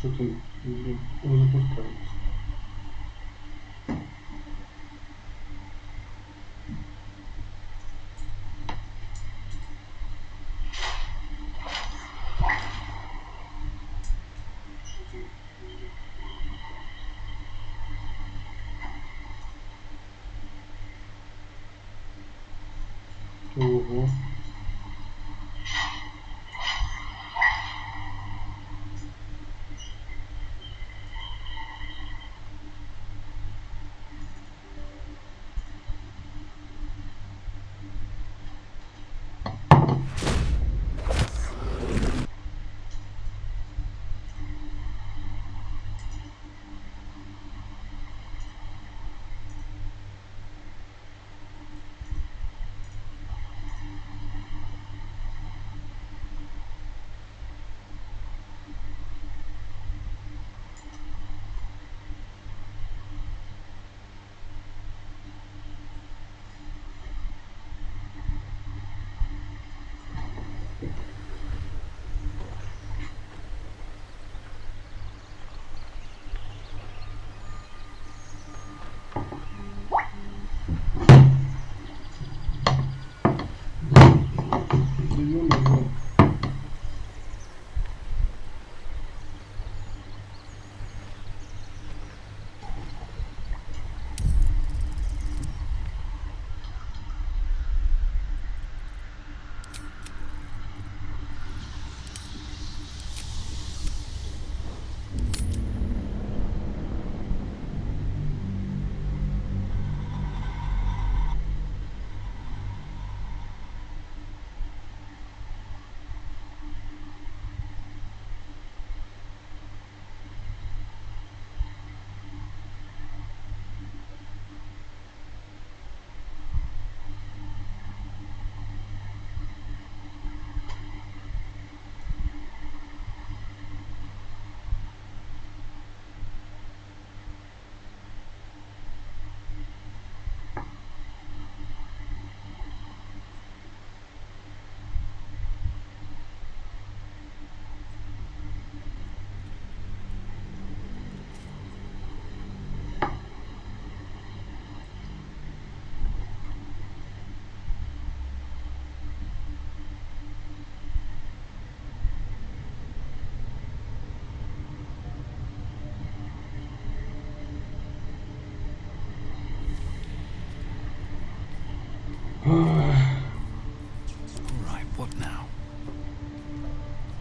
Что-то не запускается. Ого.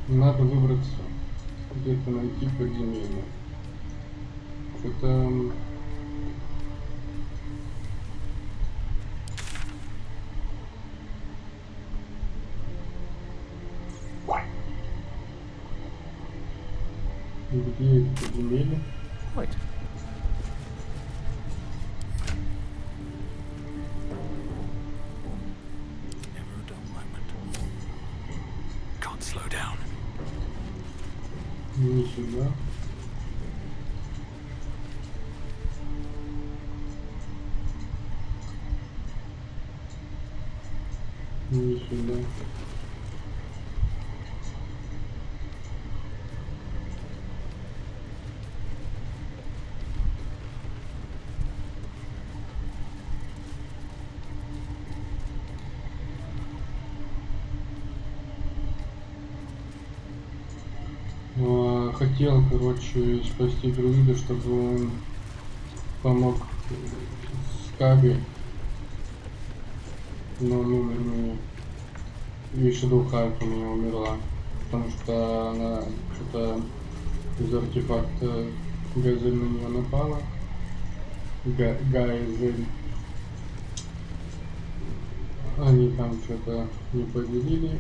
Надо выбраться, где-то найти подземелье. Что-то... Где это подземелье? Не сюда. Не сюда. Хотел, короче, спасти друида, чтобы он помог с Каби, но он умер мне. И Шадоухарт у меня умерла, потому что она что-то из артефакта Газель на нее напала. Газель. Они там что-то не поделили,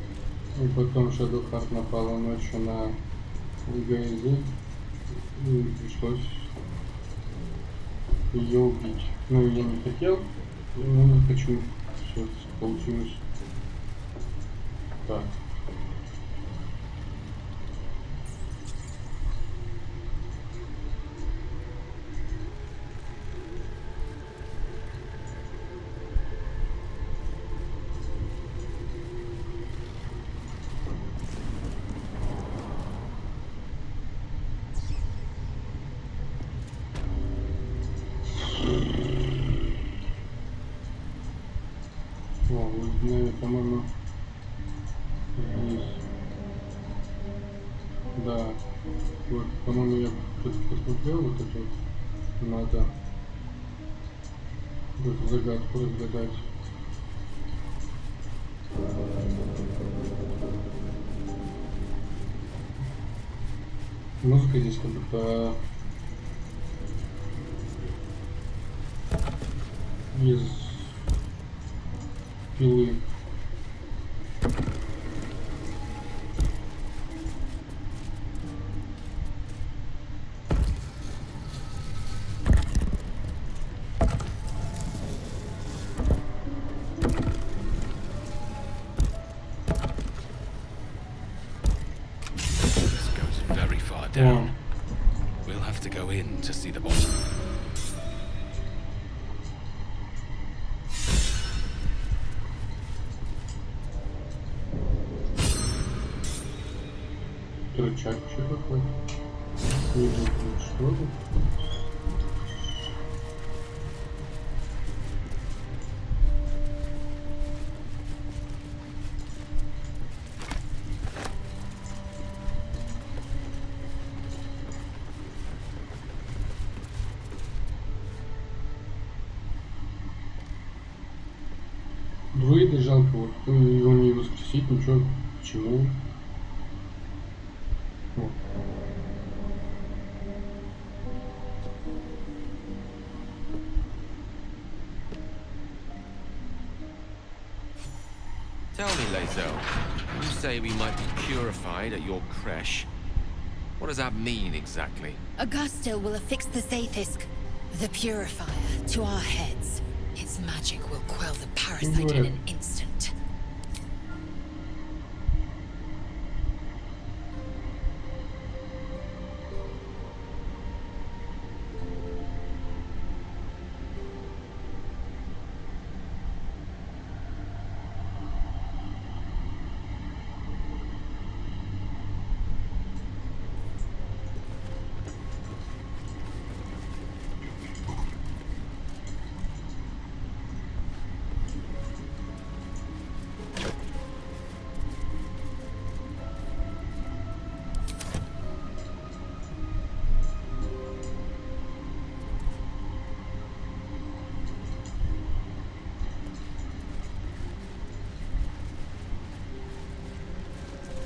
и потом Шадоухарт напала ночью на Газель, и пришлось ее убить. Ну, я не хотел, но не хочу. Все получилось так. по-моему, здесь. Да. Вот, по-моему, я тут посмотрел вот это вот. Надо эту загадку разгадать. Музыка здесь как будто из пилы. Down. We'll have to go in to see the bottom. Рычаг еще какой-то. Не знаю, что тут. Друида жалко, вот его не воскресить, ничего, почему? Вот. Tell me, Lazel, you say we might be purified at your creche. What does that mean exactly? Augustil will affix the Zaithisk, the purifier, to our heads. Its magic will quell the parasite in an instant.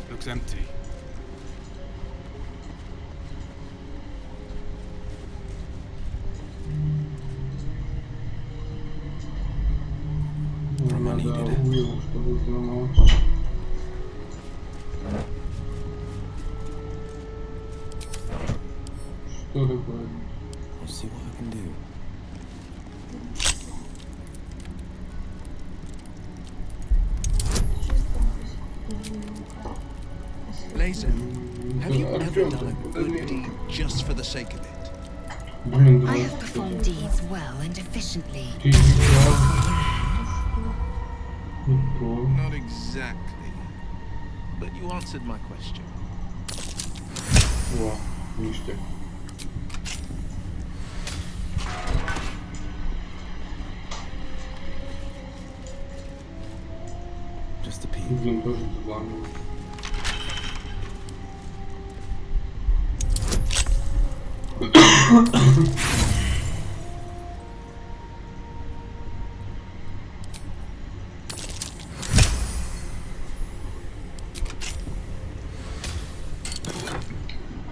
Looks empty. Надо Уилл, чтобы взломал. Что такое? I'll see what I can do. Laser, have you ever done a good deed just for the sake of it? Блин, I have performed deeds well and efficiently. Ты Not exactly. But you answered my question. О, ништяк. Just a peek. Блин, тоже взламываю.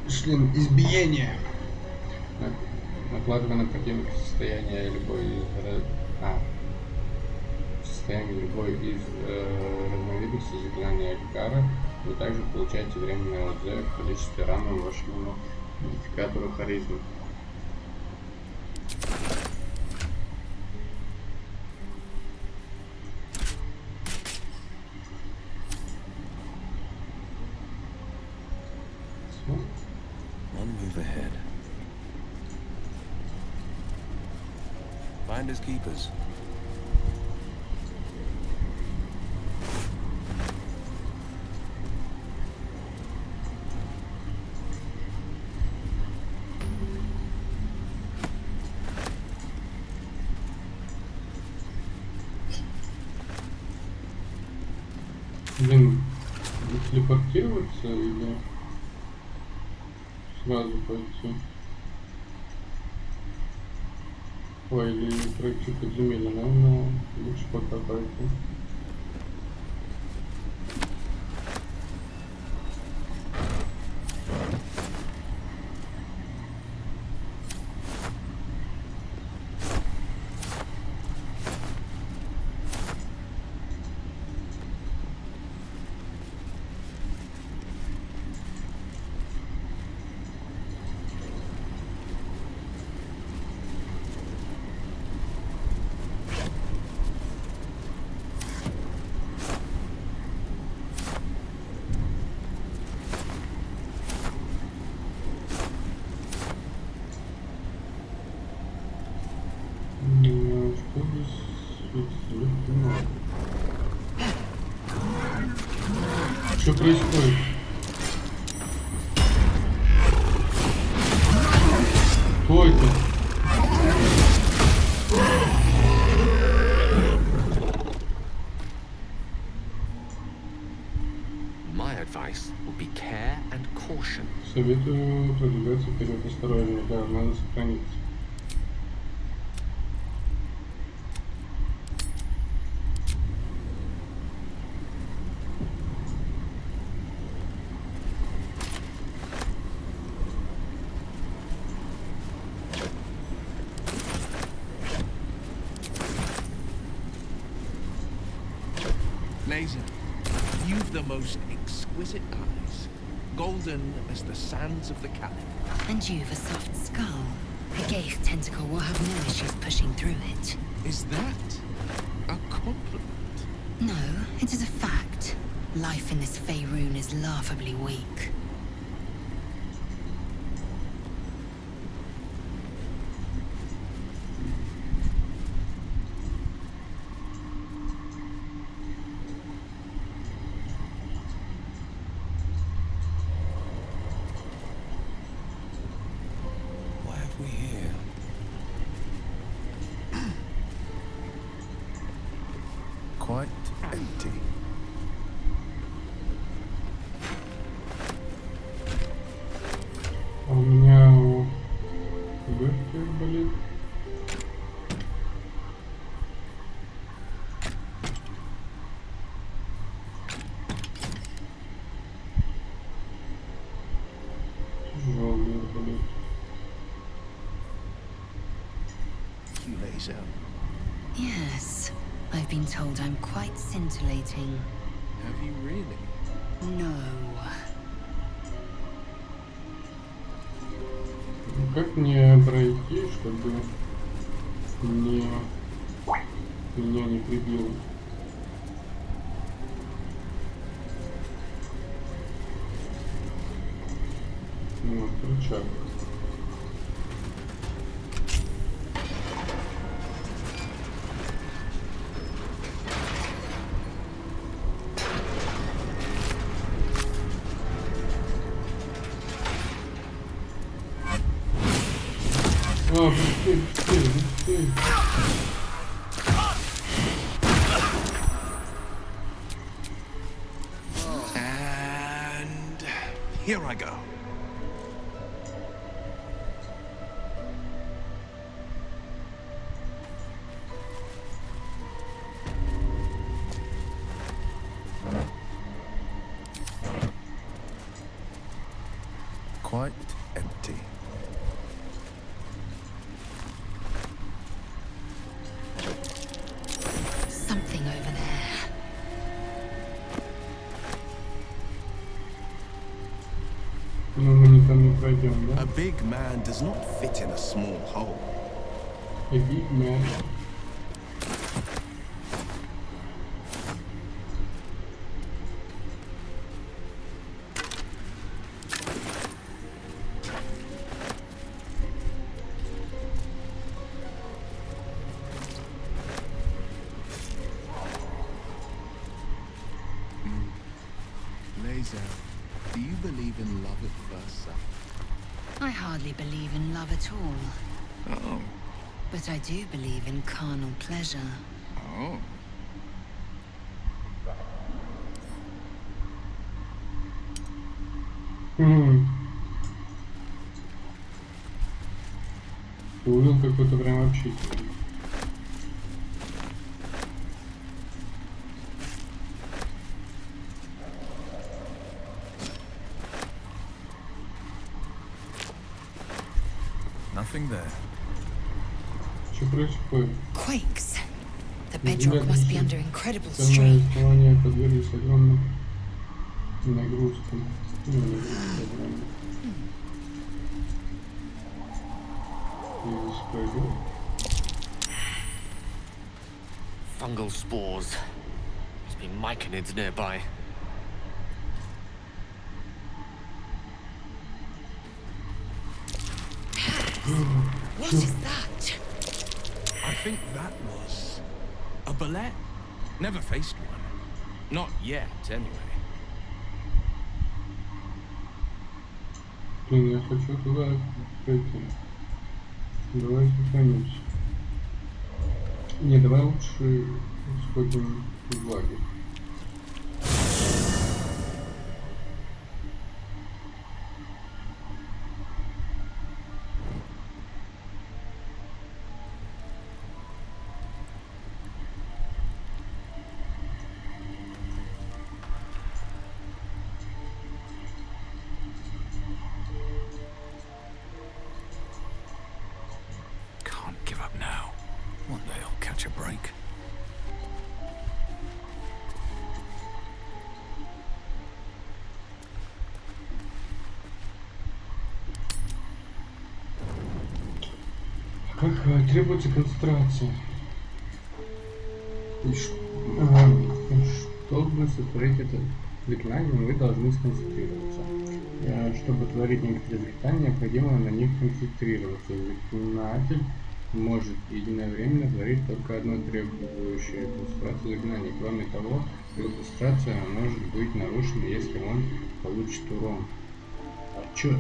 Шлем избиения. Накладывая на противника состояние любой из разновидностей заклинания Элькара, вы также получаете временное ЛЗ в количестве равном вашему модификатору харизмы. One move ahead. Finders keepers. телепортироваться или сразу пойти? Ой, или пройти подземелье, наверное, лучше пока пойти. Что здесь светится? Что происходит? Кто это? My advice would be care and caution. Советую продвигаться вперед осторожнее, да, надо сохраниться. Laser, you've the most exquisite eyes, golden as the sands of the Caliph. And you've a soft skull. The gate tentacle will have no issues pushing through it. Is that a compliment? No, it is a fact. Life in this Faerun is laughably weak. Why have we here? Quite empty. А у меня легкие болит. Тяжелый болит. You laser. Yes, I've been told I'm quite scintillating. Have you really? No. Как мне пройти, чтобы меня не прибило? Вот, рычаг. Быстрее, быстрее, быстрее. And here I go. Quite empty. Something over there. Но мы никому не пройдем, да? A big man does not fit in a small hole. A big man. Laser, do you believe in love at first sight? I hardly believe in love at all. Oh. But I do believe in carnal pleasure. Oh. Ты увидел какой-то прям общительный. Nothing there. Что происходит? Quakes. The bedrock must be under incredible Самое strain. основание подверглось огромным нагрузкам. Ну, нагрузкам огромным. И здесь происходит. Fungal spores. Must be myconids nearby. What is that? I think that was a ballet. Never faced one. Not yet, anyway. Блин, я хочу туда пойти. Давай сохранимся. Не, давай лучше сходим в лагерь. Can't give up now. One day I'll catch a break. Как требуется концентрация? Чтобы сотворить это заклинание, вы должны сконцентрироваться. Чтобы творить некоторые заклинания, необходимо на них концентрироваться. Заклинатель может единовременно творить только одно требующее концентрацию заклинание. Кроме того, его концентрация может быть нарушена, если он получит урон. А чё?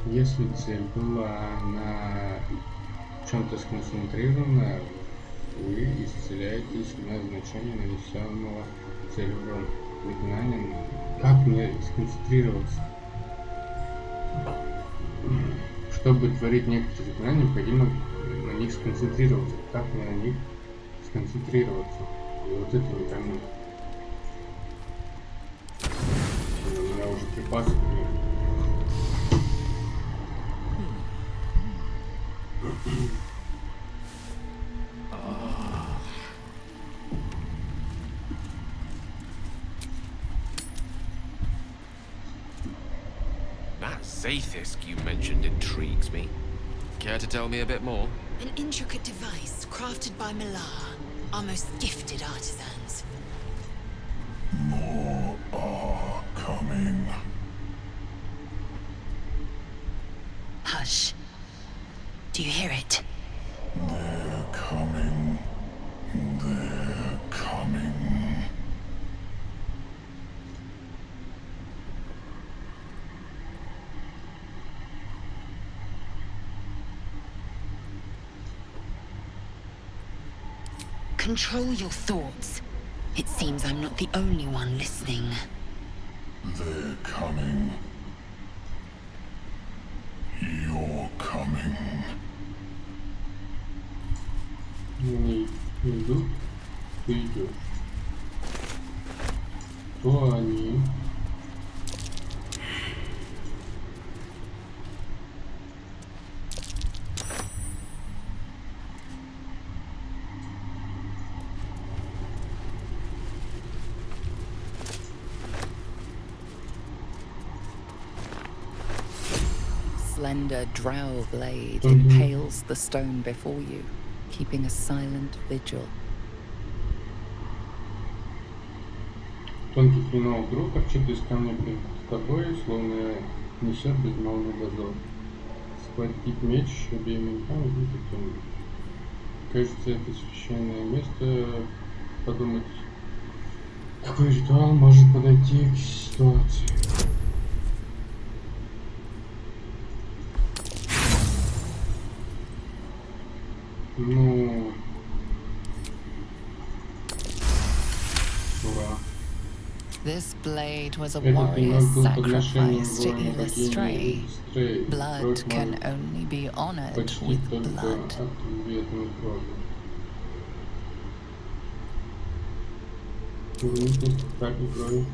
Если цель была на чем-то сконцентрирована, вы исцеляетесь на значение нанесенного цели урона заклинанием. Как мне сконцентрироваться? Чтобы творить некоторые заклинания, необходимо на них сконцентрироваться. Как мне на них сконцентрироваться? И вот это не пойму. У меня уже припасы нет. That Zaythisk you mentioned intrigues me. Care to tell me a bit more? An intricate device crafted by Malar, our most gifted artisans. More are coming. Hush. Do you hear it? They're coming. They're coming. Control your thoughts. It seems I'm not the only one listening. They're coming. You're coming. Они идут, ты идешь. Кто они? Slender drow blade impales the stone before you, keeping a silent vigil. Тонкий клинок вдруг торчит из камня перед тобой, словно несет безмолвный дозор. Схватить меч обеими руками будет кто-нибудь. Кажется, это священное место. Подумать, какой ритуал может подойти к ситуации. Ну... Ура. This blade was a Этот warrior's клинок был подношением sacrifice to воина Eva's богини stray. Стрей. Blood Кровь can может only be honored почтить with только blood. ответной кровью. Вернитесь к капле крови.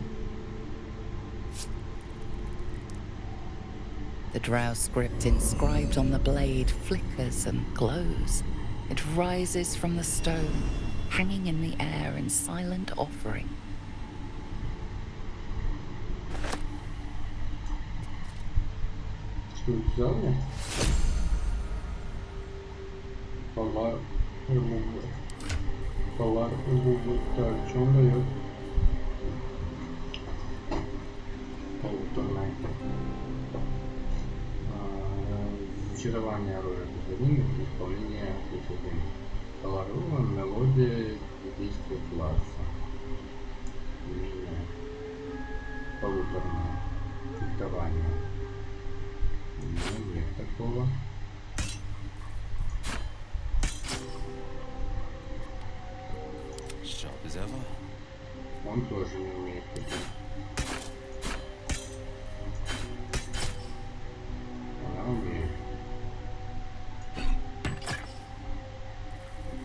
The drow script inscribed on the blade flickers and glows. It rises from the stone, hanging in the air in silent offering. Что взял я? Polar remover. Polar remover. Так, что он дает? Полуторная. Зачарование оружия Катарины при исполнении Катарины. Поларовая мелодия действия класса. Умение. Полуторное. Диктование. Нет такого. Sharp as ever. Он тоже не умеет это. Она умеет.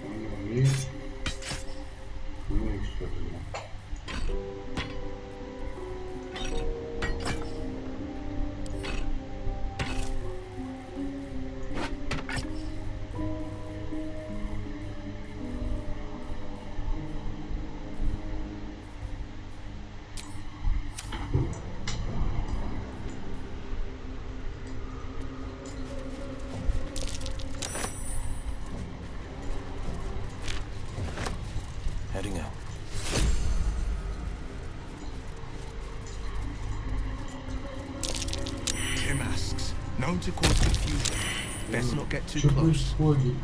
Он не умеет. Ну и что тогда? Heading out. Clear masks, known to cause confusion. Best not get too Что close. происходит?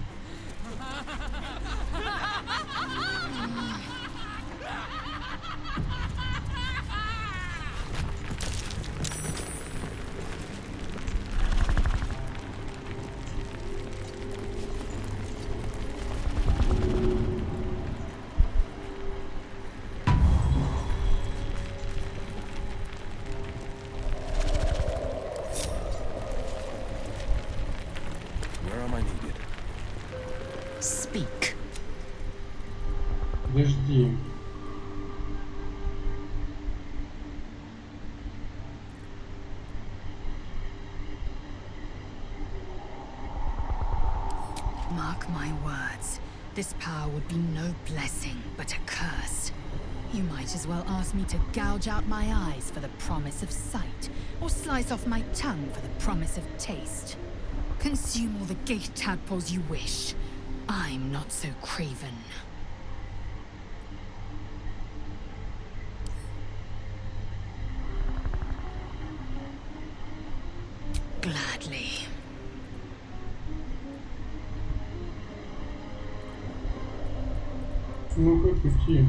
Where am I needed? Speak. Подожди. Mark my words. This power would be no blessing, but a curse. You might as well ask me to gouge out my eyes for the promise of sight, or slice off my tongue for the promise of taste. Consume all the gate tadpoles you wish. I'm not so craven. Gladly. Ну как идти?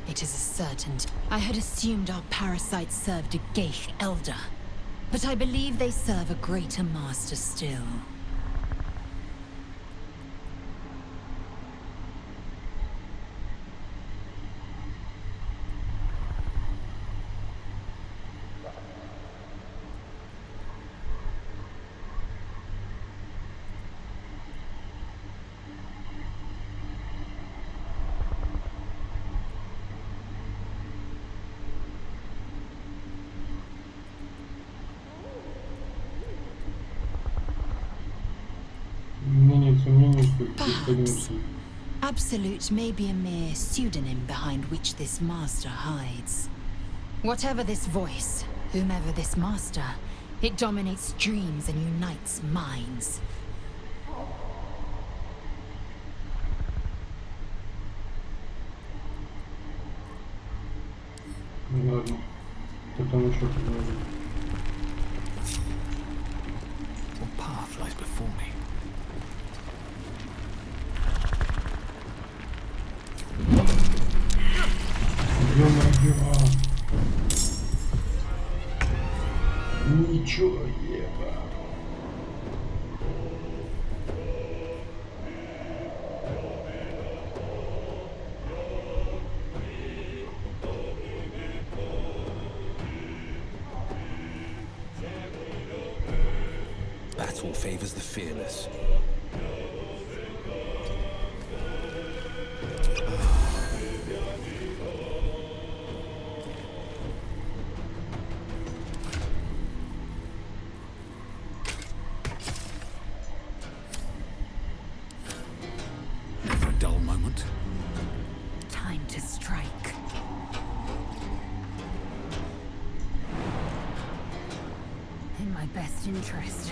It is a certain. I had assumed our parasites served a Geich elder, but I believe they serve a greater master still. Нет сомнений, что здесь Perhaps. поднимемся. Absolute may be a mere pseudonym behind which this master hides. Whatever this voice, whomever this master, it dominates dreams and unites minds. Ну ладно. Кто там еще предложил? What path lies before me? Ё-моё! Ничего еба. Battle favors the fearless. Never a dull moment. Time to strike. In my best interest.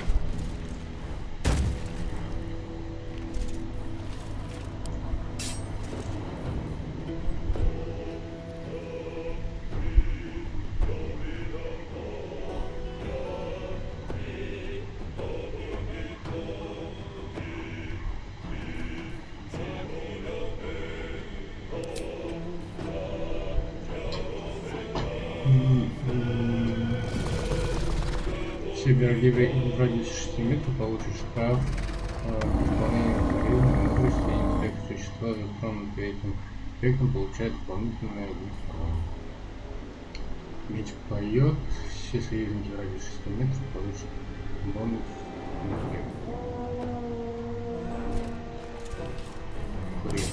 Все враги в радиусе 6 метров получат штраф выполнения харизмы, мудрости и интеллекта. Существа, затронутые этим эффектом, получают дополнительные 1 сторону. Меч поет. Все союзники в радиусе 6 метров получат бонус интеллекта. Хрен.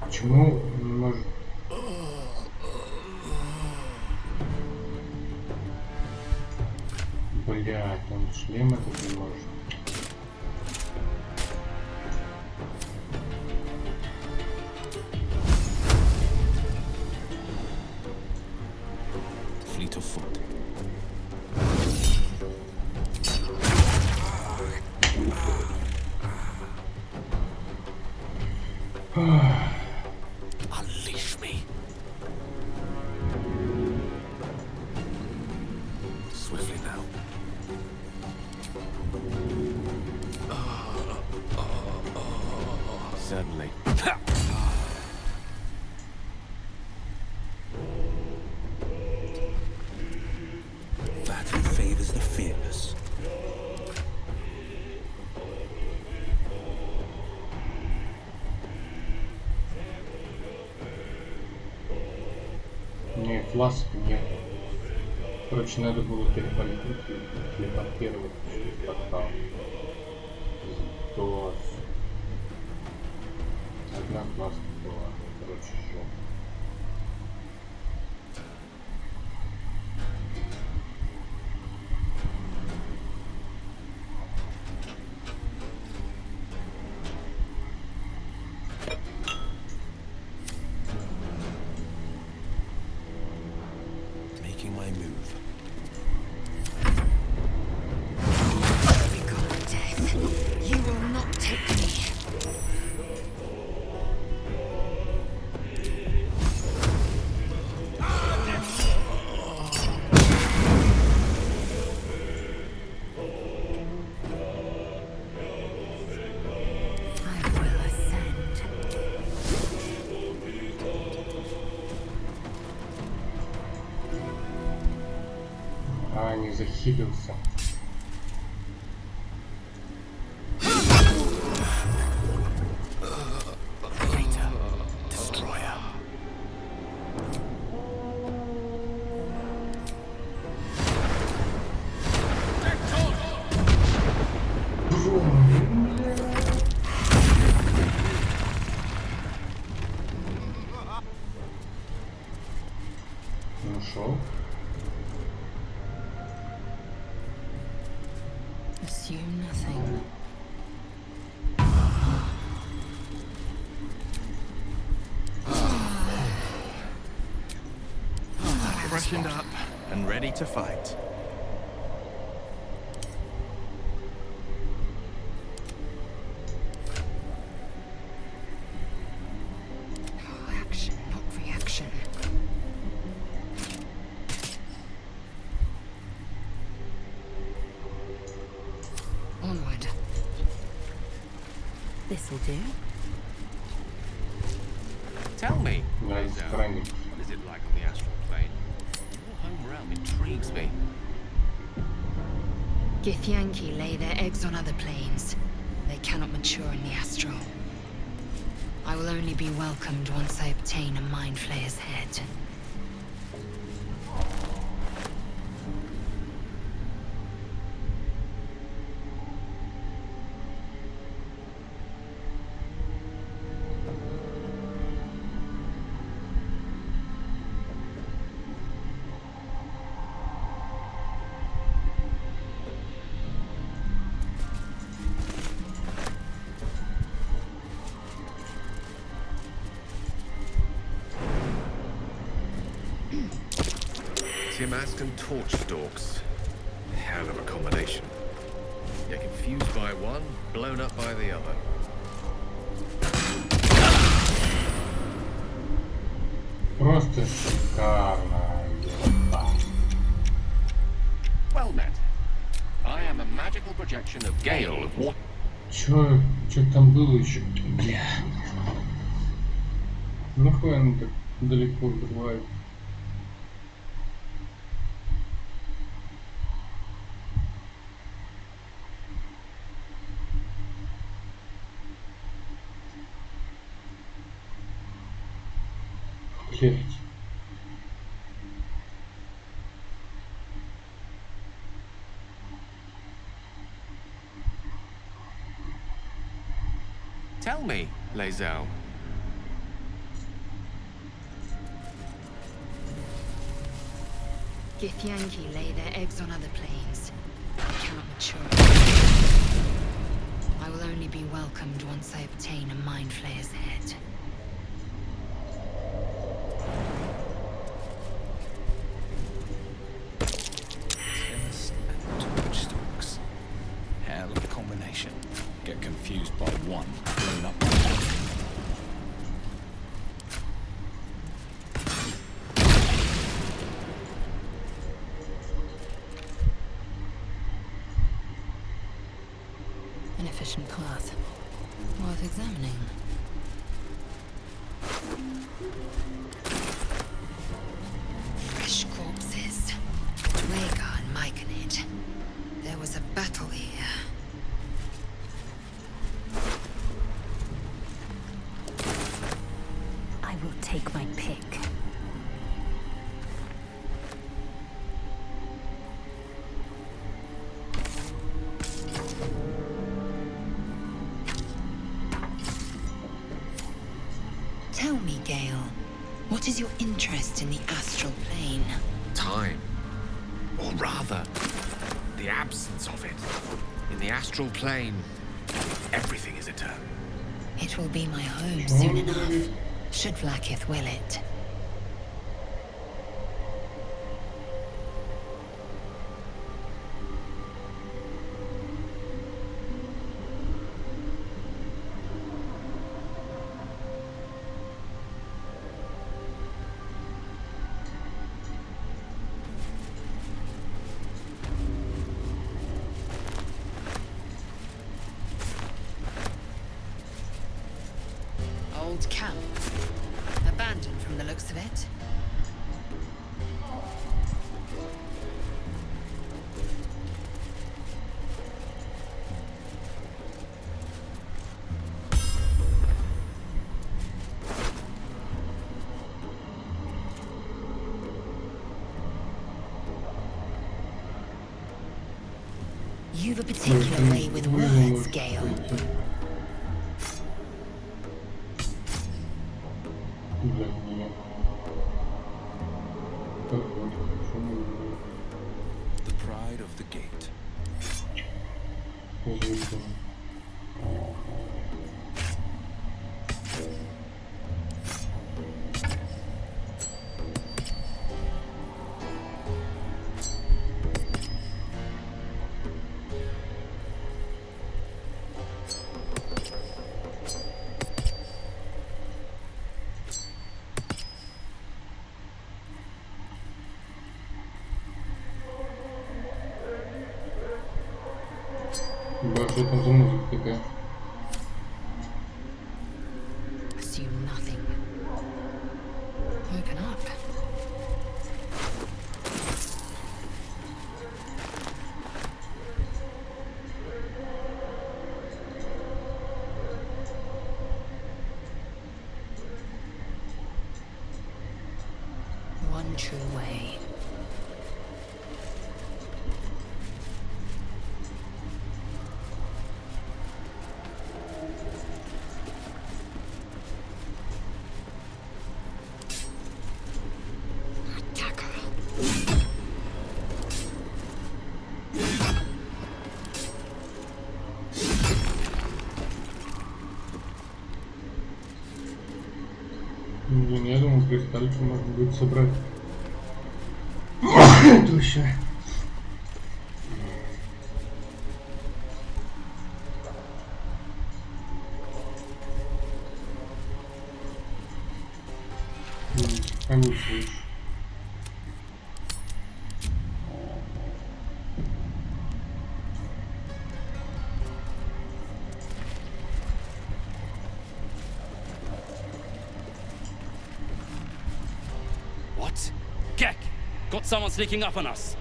Почему не может? Блять, он шлем этот не может. Fleet of foot. Unleash me. Swiftly now. Certainly. Battle favors the fearless. Нет, фласок нет. Короче, надо было телепортировать через портал. То одна фласка была. Короче, жопа. Making my move. Death, you will not take me. захилился. Нашел. Assume nothing. Freshened up and ready to fight. Action, not reaction. Onward. This'll do. Tell me, Nice Lae'zel, training. what is it like on the astral plane? Your home realm intrigues me. Githyanki lay their eggs on other planes. They cannot mature in the astral. I will only be welcomed once I obtain a Mind Flayer's head. Timask and torch stalks. Hell of a combination. Get confused by one, blown up by the other. Просто шикарно. Ебать. Well met. I am a magical projection of Gale of Water. Чё там было еще? Бля. Нахуй он так далеко взрывает? Блять. Tell me, Lae'zel. Githyanki lay their eggs on other planes. They cannot mature. I will only be welcomed once I obtain a Mind Flayer's head. Timask and torch stalks. Hell of a combination. Get confused by one, blown up by another. An efficient path. Worth examining. Fresh corpses. Dwagar and Myconid. There was a battle here. I will take my pick. Tell me, Gale, what is your interest in the astral plane? Time. Or rather, the absence of it. In the astral plane, everything is eternal. It will be my home soon enough, should Vlaakith will it. Old camp. Abandoned from the looks of it. You've a particular way with words, Gale. The pride of the gate. Что там за музыка такая? Assume nothing. Open up. One true way. Блин, я думал, кристальки можно будет собрать. Точно. Конечно. What? Gek! Got someone sneaking up on us.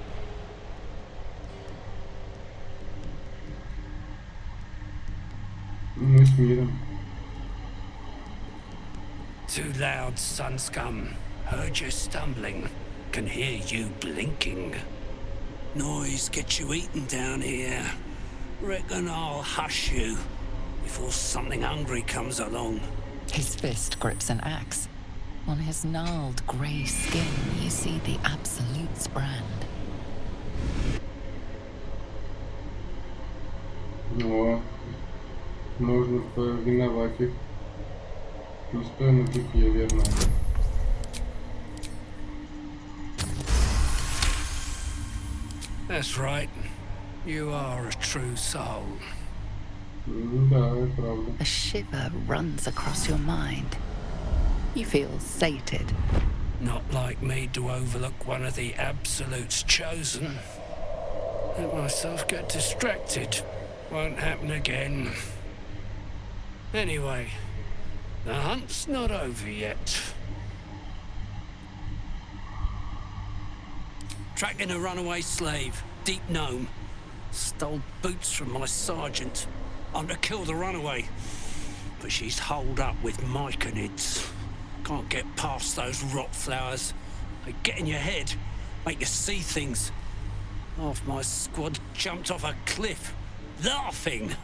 Мы с миром. Too loud, sun scum. Heard you stumbling. Can hear you blinking. Noise gets you eaten down here. Reckon I'll hush you before something hungry comes along. His fist grips an axe. On his gnarled grey skin, you see the Absolute's brand. О, можно повиновать их. Не стой на пути, верно. That's right. You are a true soul. Да, это правда. A shiver runs across your mind. You feel sated. Not like me to overlook one of the Absolute's chosen. Let myself get distracted. Won't happen again. Anyway, the hunt's not over yet. Tracking a runaway slave, deep gnome. Stole boots from my sergeant. I'm to kill the runaway, but she's holed up with myconids. Can't get past those rot flowers. They get in your head, make you see things. Half my squad jumped off a cliff, laughing.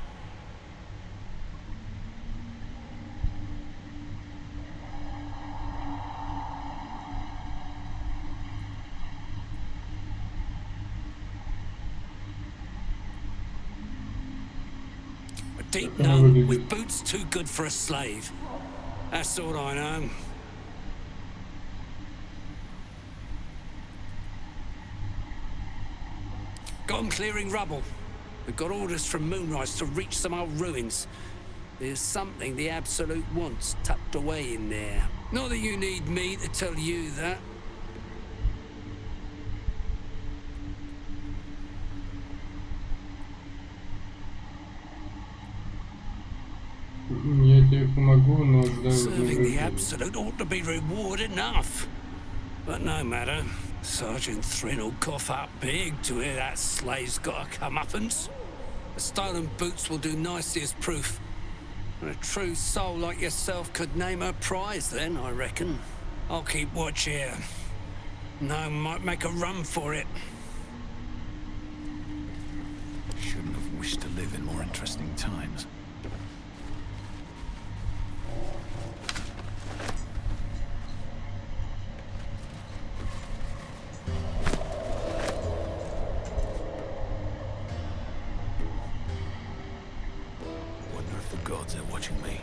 A deep gnome with boots too good for a slave. That's all I know. Got 'em clearing rubble. We've got orders from Moonrise to reach some old ruins. There's something the Absolute wants tucked away in there. Not that you need me to tell you that. Я тебе помогу, но ждаю Serving the вознаграждения. Absolute ought to be reward enough. But no matter. Sergeant Thrin will cough up big to hear that slave's got a comeuppance. The stolen boots will do nicely as proof. And a true soul like yourself could name her prize then, I reckon. I'll keep watch here. No, might make a run for it. Shouldn't have interesting times. Wonder if the gods are watching me.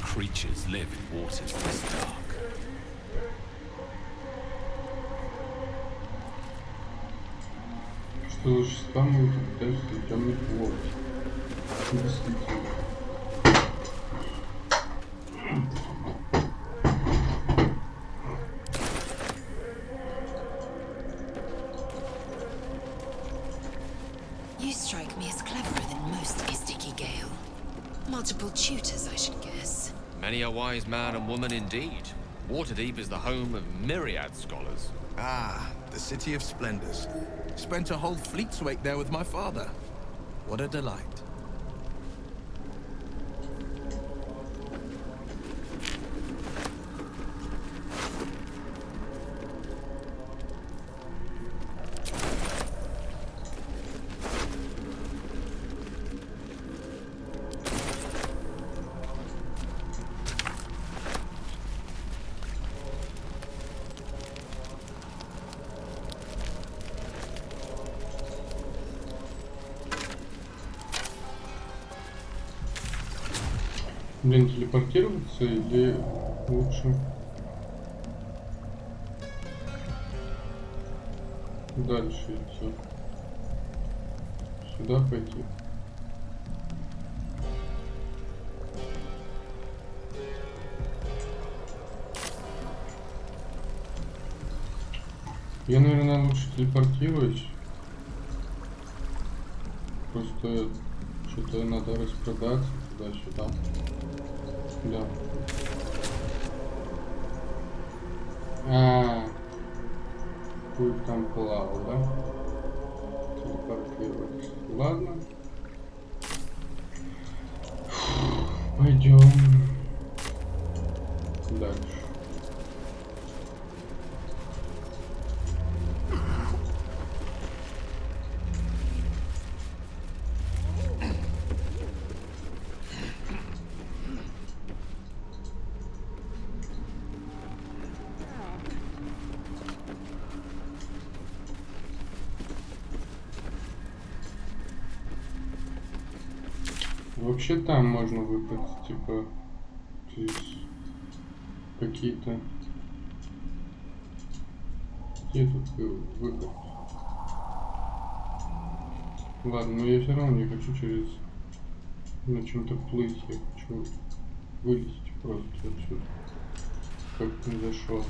Creatures live in waters this dark. Что за существа могут обитать в темных водах? Действительно. You strike me as cleverer than most, Isticky Gale. Multiple tutors, I should guess. Many a wise man and woman indeed. Waterdeep is the home of myriad scholars. Ah, the City of Splendors. Spent a whole fleet's wake there with my father. What a delight. Блин, телепортироваться или лучше дальше идти? Сюда пойти. Я, наверное, лучше телепортируюсь. Просто что-то надо распродаться туда-сюда. Да. Путь там плавал, да? Телепортироваться. Ладно. Пойдем дальше. Вообще там можно выбрать, типа, какие-то... Где тут выход? Ладно, но я все равно не хочу на чем-то плыть, я хочу вылезти просто отсюда, как не зашел.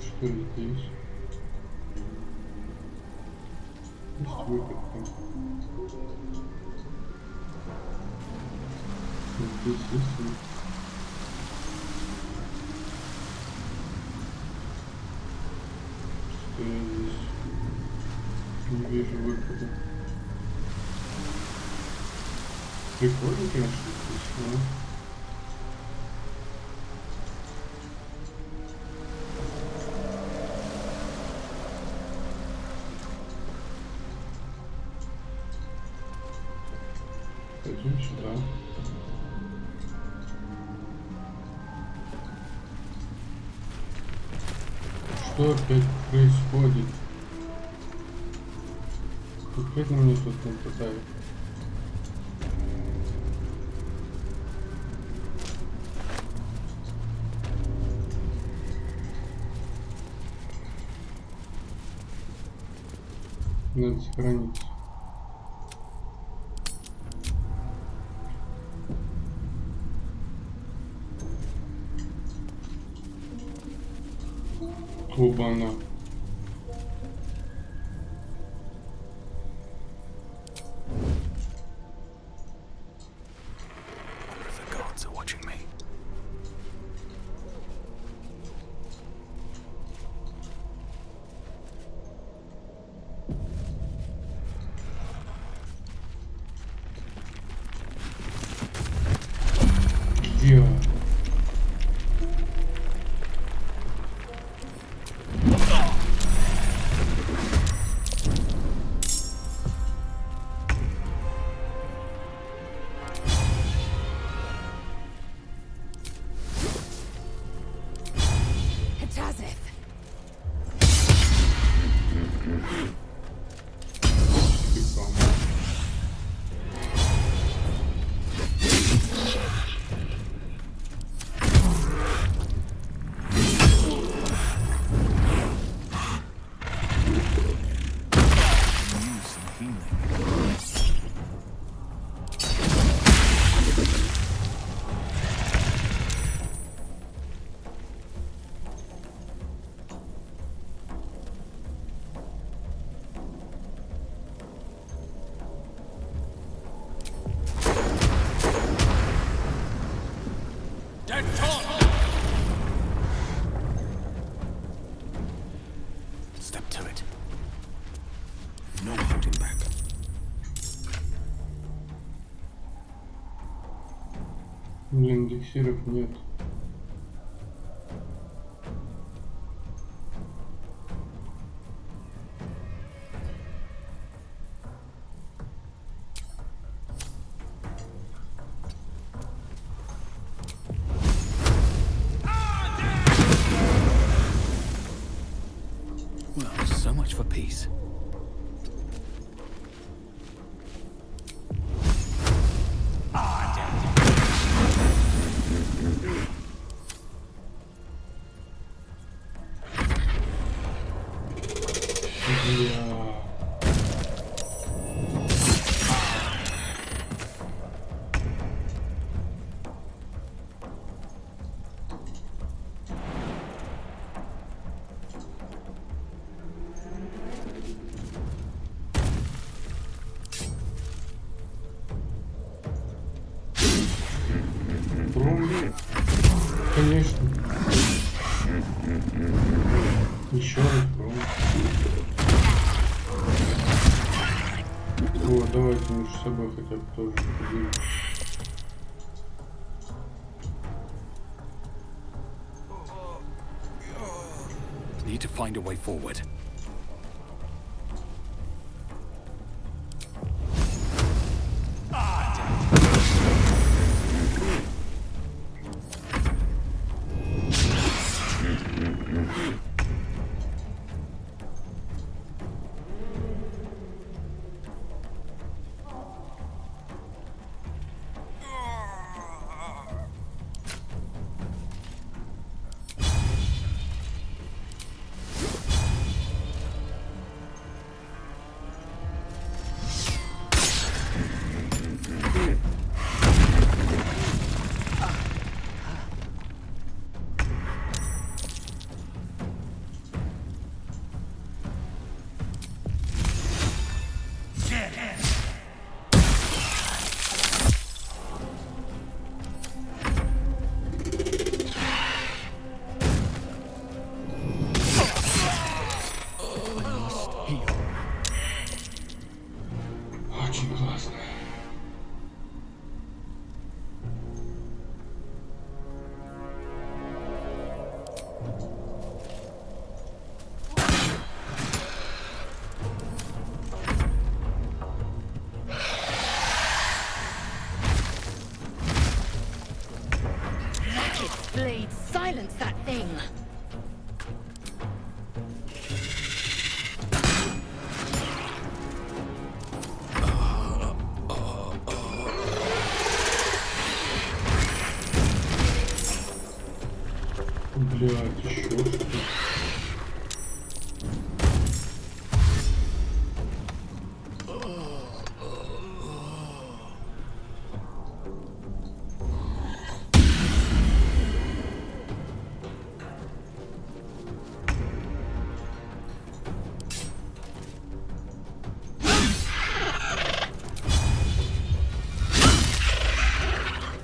Что здесь? Есть выход там. Здесь есть выход. Что я здесь не вижу выхода. Прикольно, конечно, здесь, но... Пойдем сюда. Что опять происходит? Опять на меня что-то нападает. Надо сохраниться. Оба-на. The gods are watching me. Где? Step to it. No holding back. Блин, эликсиров нет. Well, so much for peace. Конечно. Еще раз пробуем. Вот, давайте между собой хотя бы тоже поделим. Need to find a way forward. Очень классно. Blade, silence that thing! Блядь, еще что-то.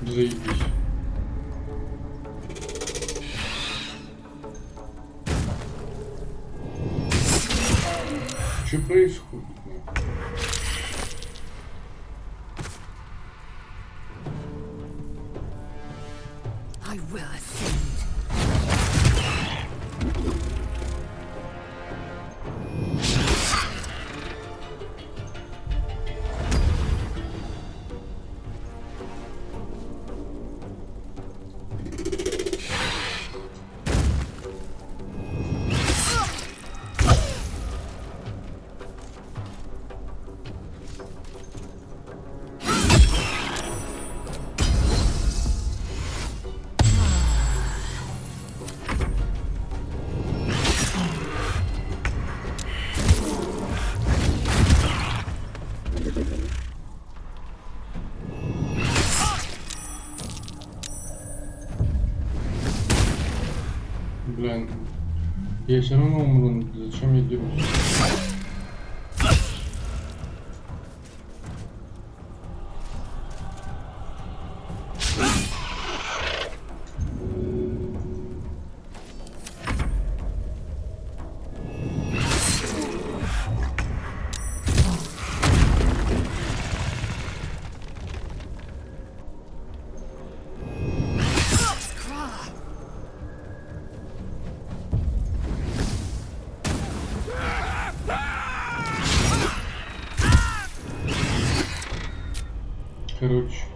Заебись. Что происходит? I will ascend. Блин, я все равно умру, зачем я дерусь? Короче,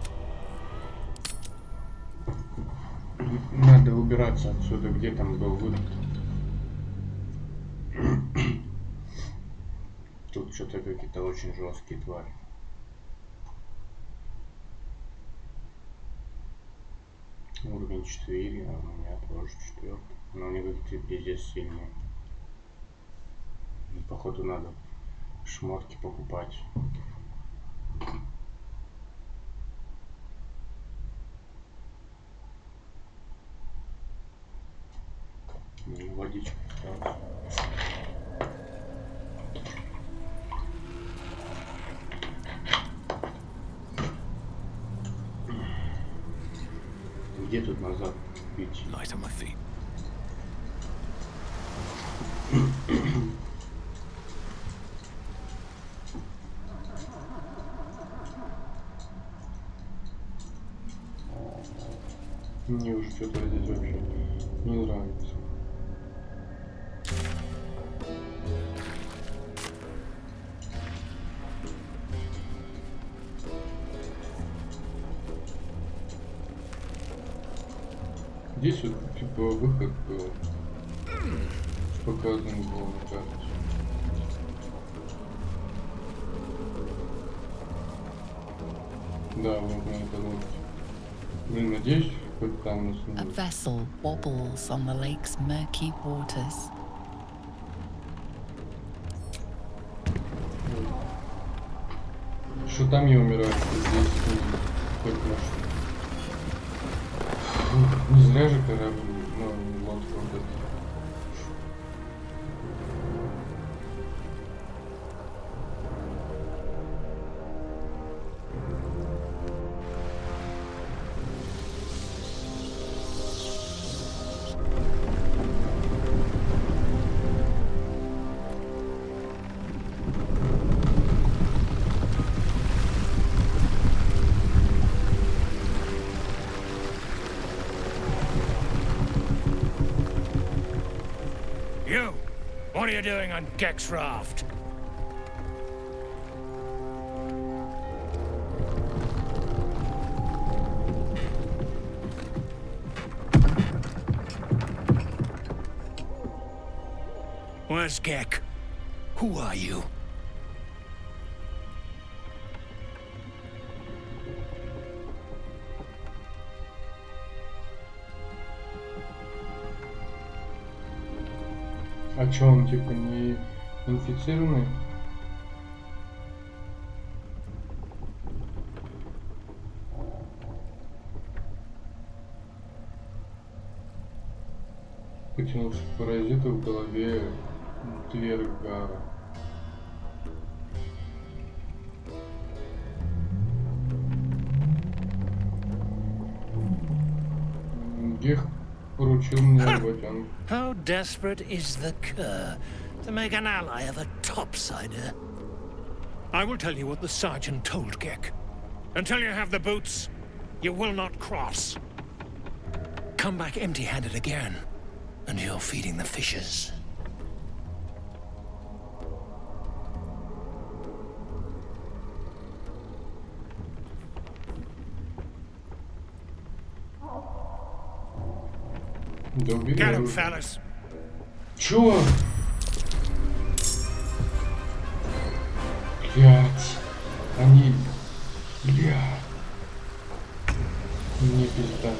надо убираться отсюда, где там был выход. Тут что-то какие-то очень жесткие твари. Уровень 4, а у меня тоже 4. Но они какие-то пиздец сильные. Походу надо шмотки покупать. Водичку осталось. Где тут назад идти? Light on my feet. Мне уже что-то здесь вообще не нравится. Здесь вот типа выход был. Показан был на карте. Да, вот на это вот. Блин, надеюсь, хоть там нас не A будет. vessel wobbles on the lake's murky waters. Что там я умираю, что здесь хоть на что. Не зря же корабль, ну, лодка вот эта. What are you doing on Gek's raft? Where's Gek? Who are you? А чё, он типа не инфицированный? Потянулся к паразиту в голове Твергара. Гех поручил мне работать. How desperate is the cur to make an ally of a topsider? I will tell you what the sergeant told Gek. Until you have the boots, you will not cross. Come back empty-handed again, and you're feeding the fishes. Get him, fellas. Чё? Блять. Они... Бля. Мне пизда.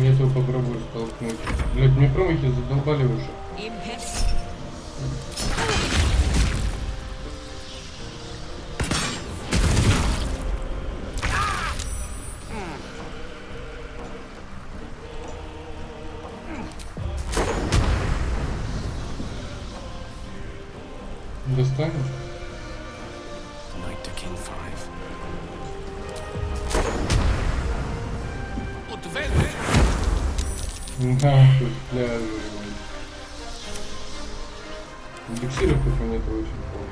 Я этого попробую столкнуть. Блять, мне промахи задолбали уже. Достанешь? Knight to King 5. Да, тут пляжи. Эликсиров только нет, очень плохо.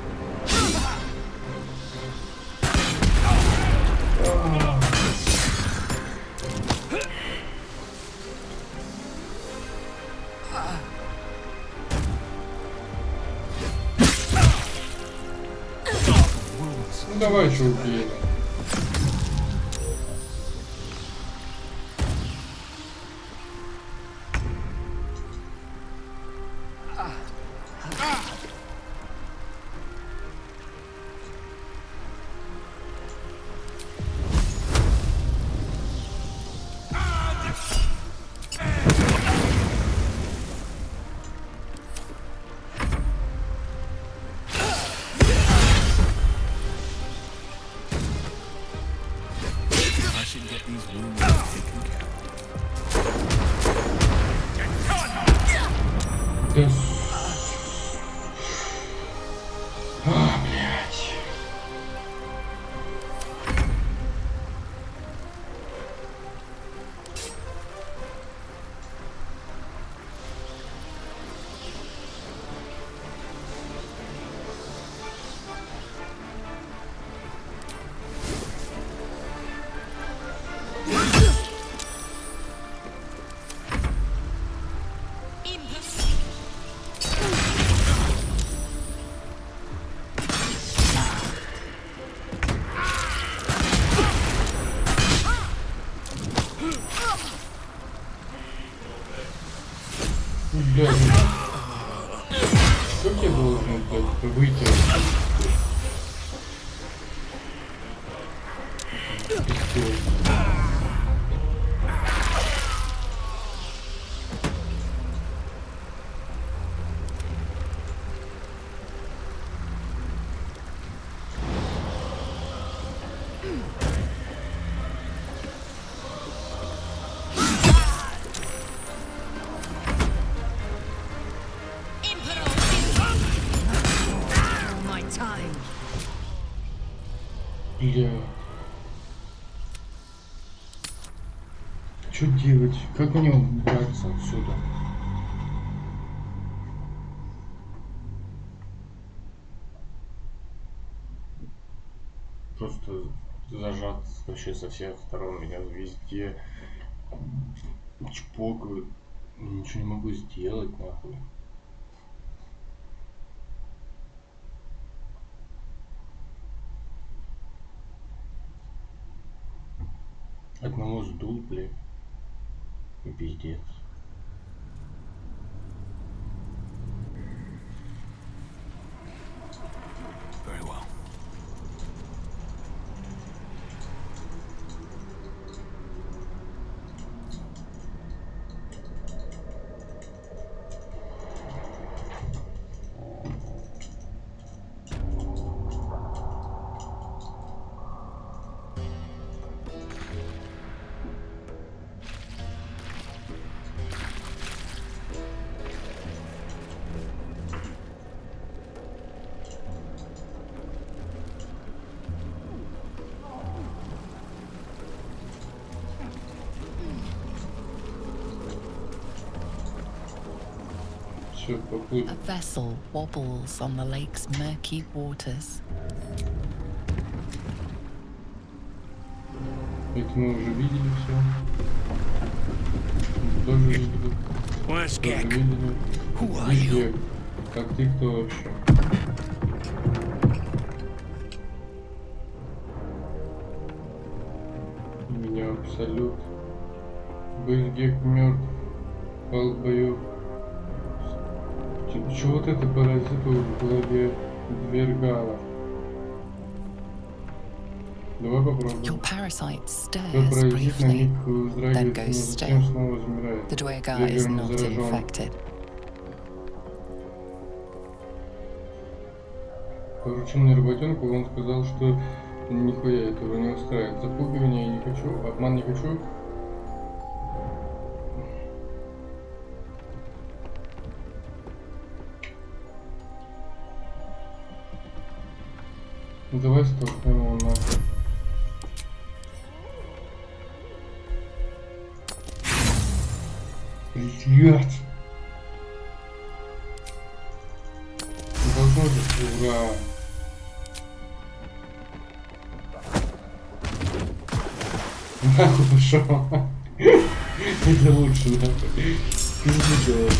Ну давай еще убей. Блядь, как я должен, блядь, выйти? Пиздец. All my time. Бля. Что делать? Как мне убраться отсюда? Просто зажат вообще со всех сторон. Меня везде чпокают. Ничего не могу сделать, нахуй. Одного сдул, блядь. И пиздец. Very well. Все, поплыл. A vessel wobbles on the lake's murky waters. Это мы уже видели все. Тоже видели. Where's Тоже Gek? видели. Who are Везде. you? Как ты кто вообще? У меня абсолют. Был Гек мертв. Пал в бою. Чего вот это паразиту в голове двергало? Давай Your попробуем. parasite Тот stirs паразит на briefly, миг then вздрагивает, но goes затем still. снова замирает. The Dwergar is Двергер не not заражен. infected. Порученный работенку, он сказал, что нихуя этого не устраивает. Запугивание я не хочу, обман не хочу. Давай столкнем его нахуй. Блять! Должно же, ура! Нахуй пошел! Это лучше, нахуй. Пиздец.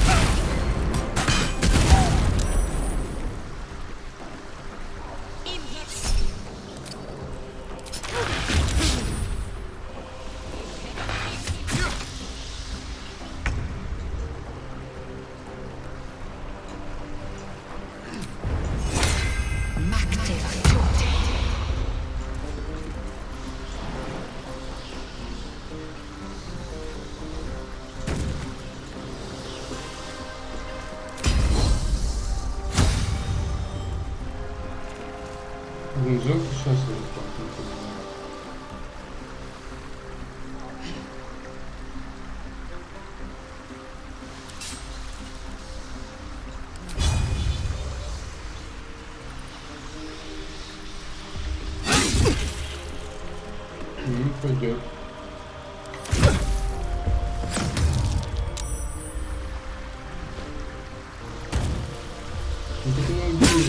Блин, жалко сейчас я не понимаю. Пойдет. Ну так не убей.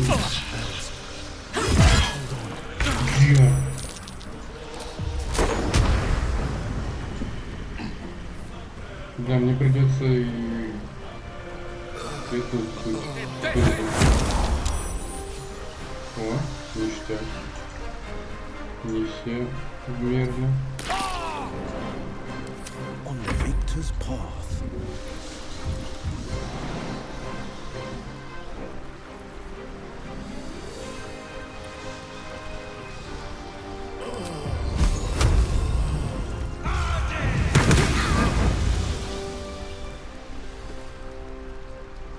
Где? Да, мне придется и это тут. О, ништяк. Не все мирно. On the victor's path.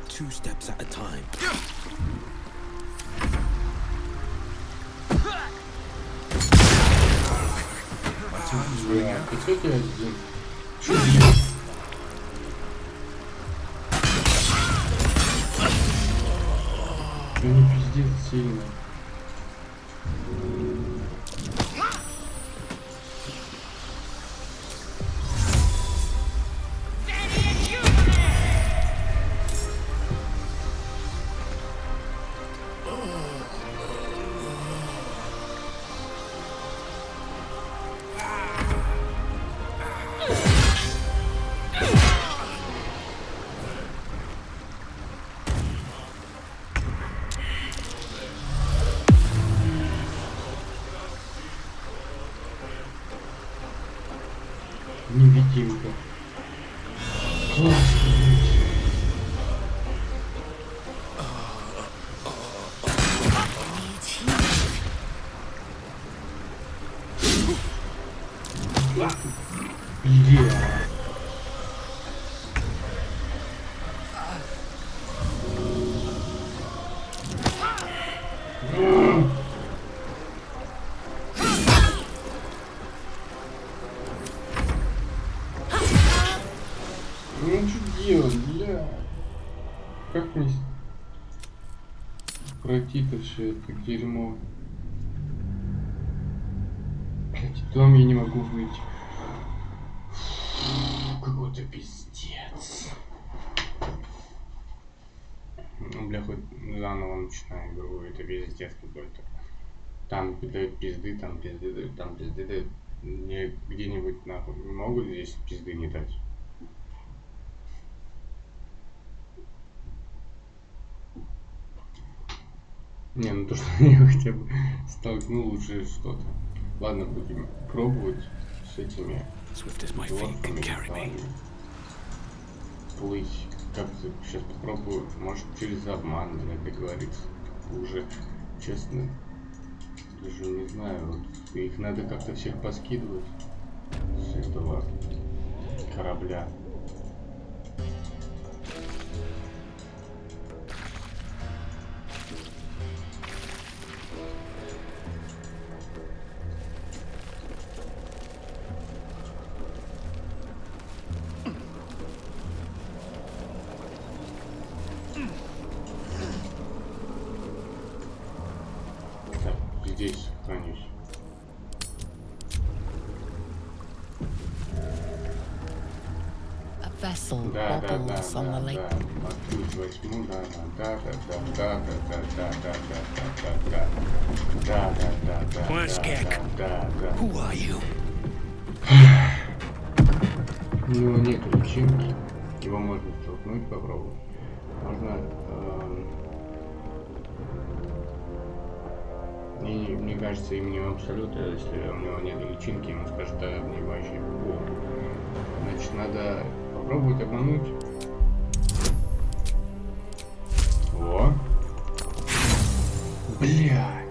Two steps at a time. Time's running Бля, out. ты что ты один? Что делать? Ну не пиздец сильно. Невидимка. Классно. Бля. Ну что делать, бля? Как мне пройти-то все это дерьмо? Блять, в дом я не могу выйти. Какой-то пиздец. Ну, бля, хоть заново начинаю игру, это пиздец какой-то. Там дают пизды, там пизды дают, там пизды дают. Мне где-нибудь нахуй могут здесь пизды не дать? Не, ну то, что я хотя бы столкнул, уже что-то. Ладно, будем пробовать с этими дворфами плыть. Как-то сейчас попробую, может через обман, как договориться. Уже, честно, даже не знаю, вот, их надо как-то всех поскидывать с этого корабля. Так, здесь хранюсь. A vessel Да, bobbles on the lake. Открыть возьму, да. Where's Gek? Who are you? У него нет личинки. Его можно столкнуть, попробовать. Можно... Мне кажется, им не абсолютно, если у него нет личинки, ему скажут, да, мне вообще плохо. Значит, надо попробовать обмануть. О! Бля!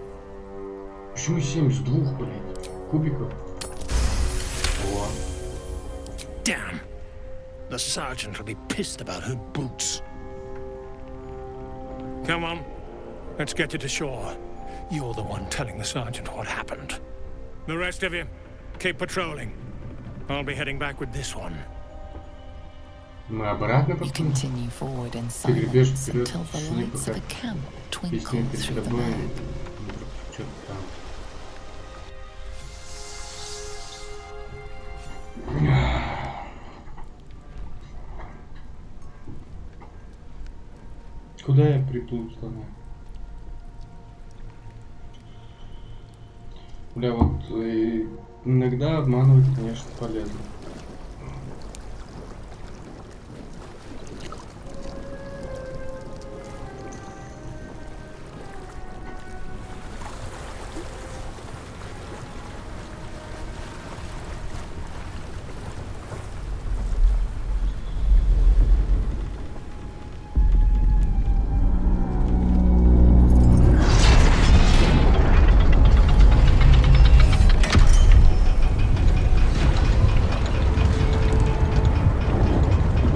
Почему 7 с 2, блядь, кубиков? О! Damn! The sergeant will be pissed about her boots. Come on, let's get you to shore. You're the one telling the sergeant what happened. The rest of you, keep patrolling. I'll be heading back with this one. Мы обратно You подходим. continue forward in Перебежь silence вперед, until the шли lights пока of a camp twinkle песня перед through the тобой. night. Что-то там. Куда я приплыл, слона? Бля, вот иногда обманывать, конечно, полезно.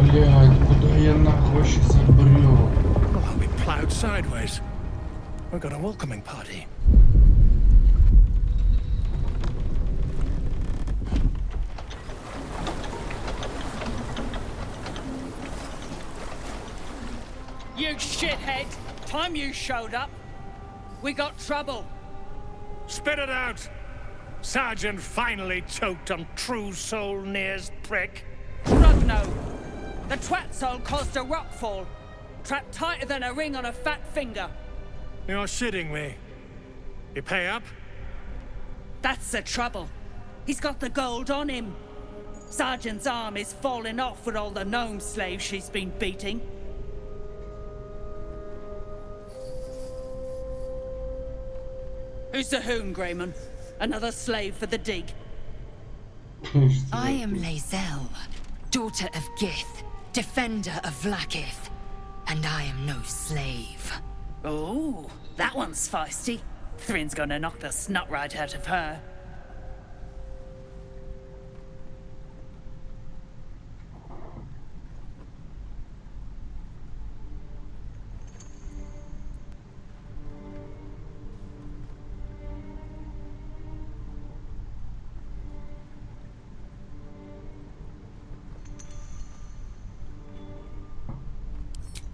Блядь, куда я нахуй вообще забрел? Oh, I'll be plowed sideways. We've got a welcoming party. You shithead! Time you showed up, we got trouble. Spit it out! Sergeant finally choked on True Soul Near's prick. Rugno! The twat soul caused a rockfall. Trapped tighter than a ring on a fat finger. You're shitting me. You pay up? That's the trouble. He's got the gold on him. Sergeant's arm is falling off with all the gnome slaves she's been beating. Who's the hoon, Greyman? Another slave for the dig? I am Lae'zel, daughter of Gith, defender of Vlaakith, and I am no slave. Oh, that one's feisty. Thrin's gonna knock the snot right out of her.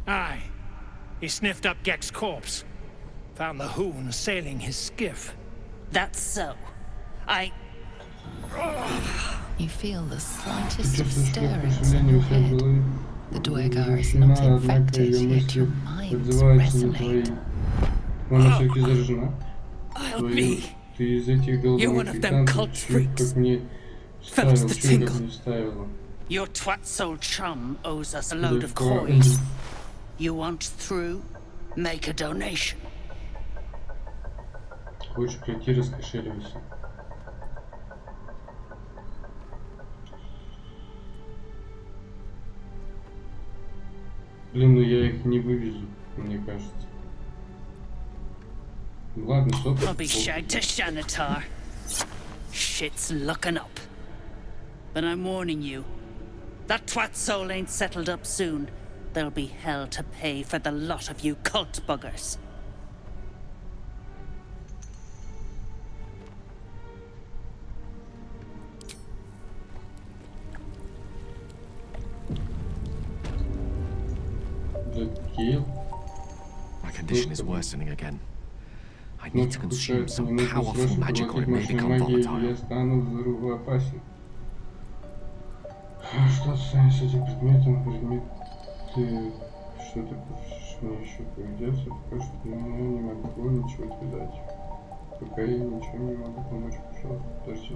Aye. He sniffed up Gek's corpse. Found the hoon sailing his skiff. That's so. You feel the slightest of stirrings in your head. The Duergar is not infected, yet your minds resonate. Она все-таки заражена. I'll be. Ты из этих You're one of them cult freaks. Как мне Fellas ставил, the чё как tingle. не ставила. Your twat soul chum owes us a load of coins. You want through? Make a donation. Хочешь пройти, раскошеливайся. Блин, ну я их не вывезу, мне кажется. Ладно, сотка. I'll be shagged to Shanatar. Shit's looking up. But I'm warning you, that twat soul ain't settled up soon. There'll be hell to pay for the lot of you cult buggers. My condition is worsening again. I need to consume some powerful magic or it may become volatile. Я стану взрывоопасен. Что станет с этим предметом? Предметы... Что-то мне еще придется. Пока что я не могу ничего тебе дать. Пока я ничего не могу помочь. Пожалуйста, подожди.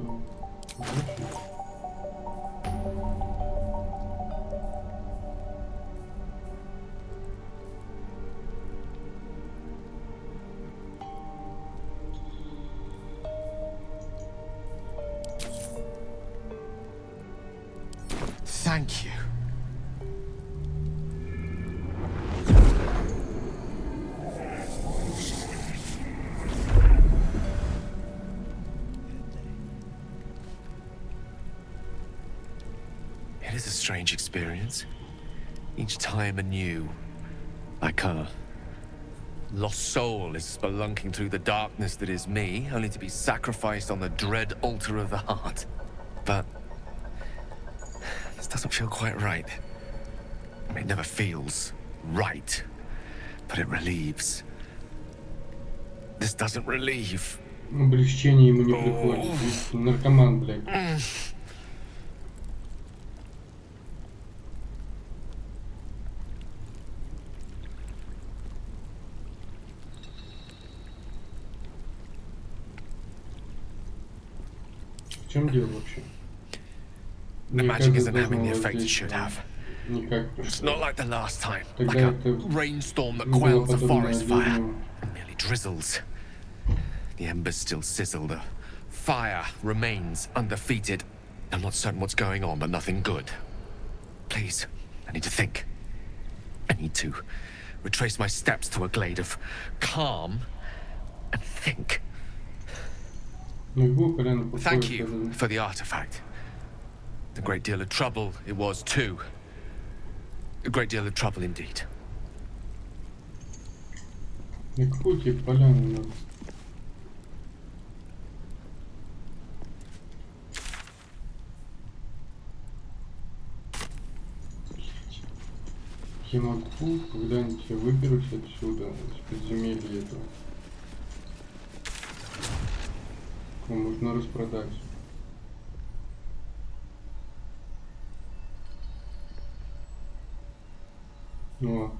Thank you. It is a strange experience. Each time anew. Like her. Lost soul is spelunking through the darkness that is me, only to be sacrificed on the dread altar of the heart. But this doesn't feel quite right. It never feels right, but it relieves. This doesn't relieve. Облегчение ему не приходит. Наркоман, блядь. В чем дело вообще? The magic isn't having the effect it should have. It's not like the last time, like a rainstorm that quells a forest fire. It merely drizzles. The embers still sizzle, the fire remains undefeated. I'm not certain what's going on, but nothing good. Please, I need to think. I need to retrace my steps to a glade of calm and think. Thank you for the artifact. A great deal of trouble it was too. A great deal of trouble indeed. Какую тебе поляну надо? Я могу когда-нибудь выберусь отсюда, из подземелья этого. Его можно распродать. О.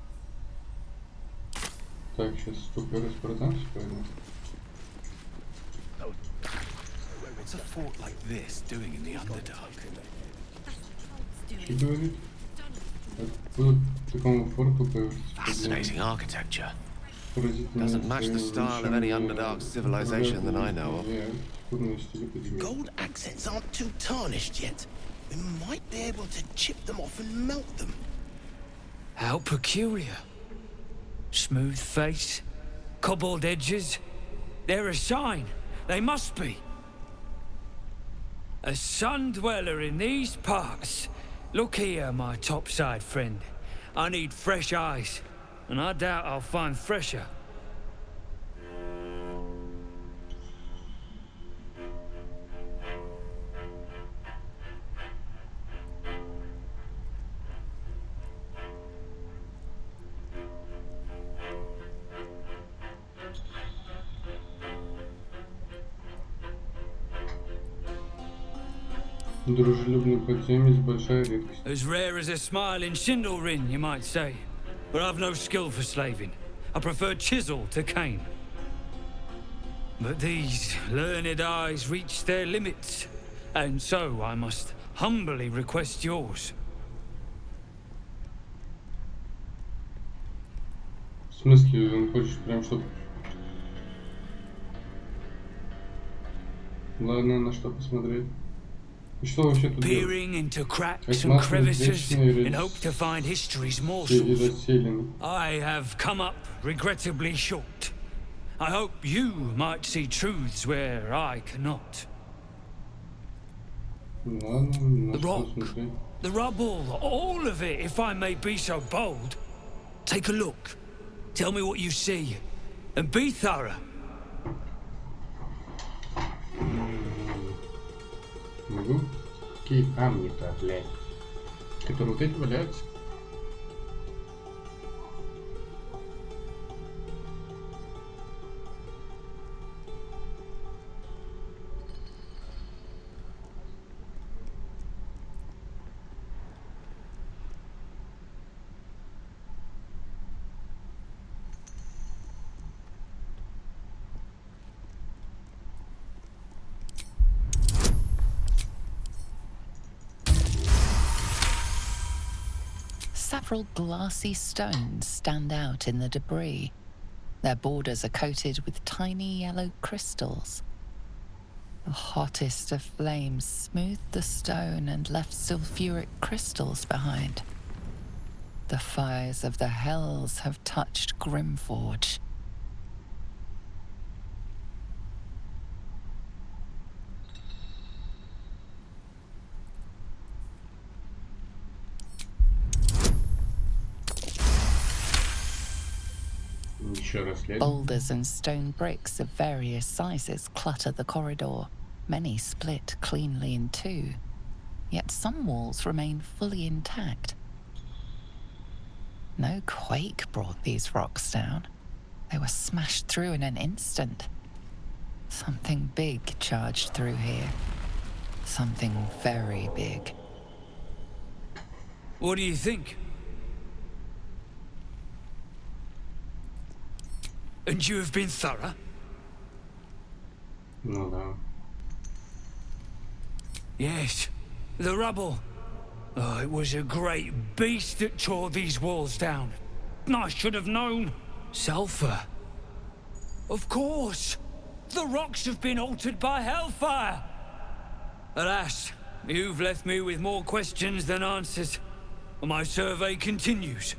Так, сейчас столько распродамся, поэтому. What's a fort like this doing in the Underdark? Что говорит? Откуда такому форту появился? Fascinating architecture. Doesn't match the style of any Underdark civilization that I know of. Gold accents aren't too tarnished yet. We might be able to chip them off and melt them. How peculiar. Smooth face, cobbled edges. They're a sign. They must be. A sun dweller in these parts. Look here, my topside friend. I need fresh eyes, and I doubt I'll find fresher. Дружелюбный подземец, большая редкость. As rare as a smile in Sindlerin, you might say. But I've no skill for slaving. I prefer chisel to cane. But these learned eyes reach their limits, and so I must humbly request yours. В смысле, он хочет прям что-то... Ладно, на что посмотреть. Peering into cracks and crevices in hope to find history's morsels. I have come up regrettably short. I hope you might see truths where I cannot. The rock, the rubble, all of it, if I may be so bold. Take a look. Tell me what you see, and be thorough. Могу? Какие камни-то, блядь? Которые вот эти валяются? Several glassy stones stand out in the debris. Their borders are coated with tiny yellow crystals. The hottest of flames smoothed the stone and left sulfuric crystals behind. The fires of the hells have touched Grimforge. Boulders and stone bricks of various sizes clutter the corridor. Many split cleanly in two, yet some walls remain fully intact. No quake brought these rocks down. They were smashed through in an instant. Something big charged through here. Something very big. What do you think? And you have been thorough? No, no. Yes, the rubble. Oh, it was a great beast that tore these walls down. I should have known. Sulfur. Of course. The rocks have been altered by hellfire. Alas, you've left me with more questions than answers. My survey continues.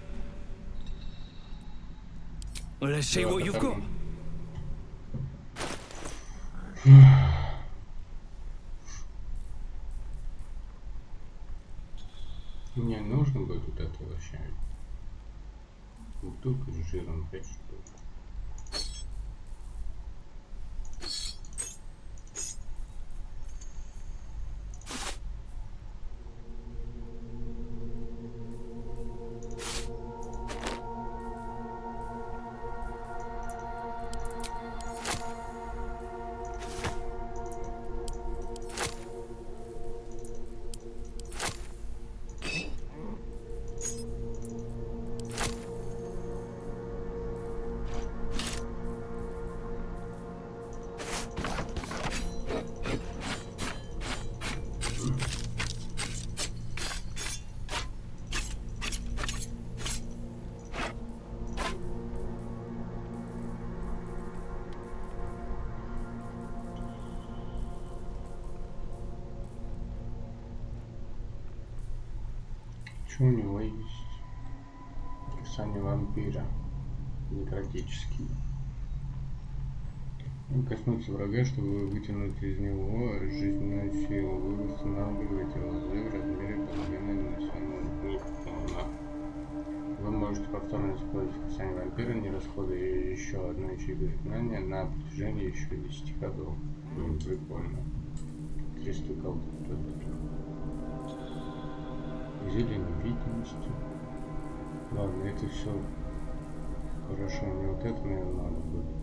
Well, let's see what you've got. Мне нужно будет вот это вообще. Бутылка с жиром 5 штук. Что у него есть? Описание вампира. Некротический. Коснуться врага, чтобы вытянуть из него жизненную силу. Вы восстанавливаете лозы в размере половины нанесенного урона. Вы можете повторно использовать описание вампира, не расходуя еще одно ячейку заклинания на протяжении еще 10 ходов. Прикольно. 300 колды только. Зелье невидимости. Ладно, это все хорошо. Мне вот это, наверное, надо будет.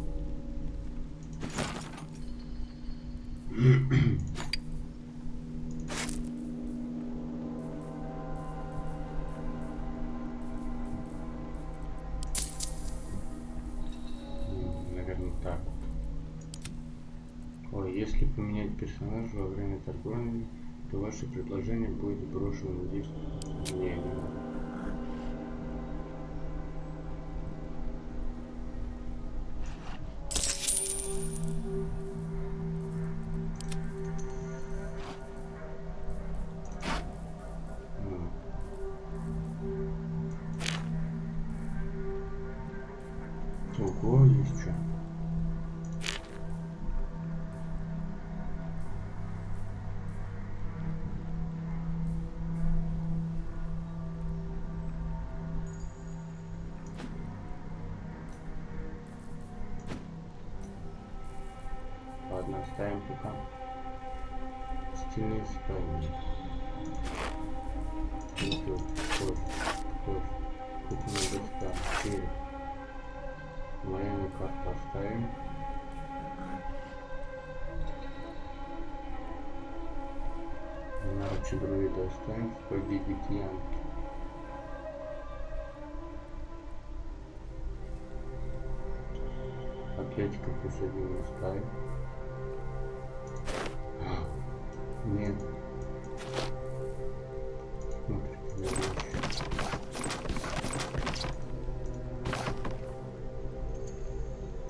Наверное, так. Ой, если поменять персонажа во время торговли, то ваше предложение будет брошено в лист. Не надо. Ого, есть что? Ладно, оставим пока. Стены спальни. Кухонная доска. Череп. Военную карту оставим. Наручи друида оставим. Победить янки. Пакетиков посадим оставим. Нет. Смотрите,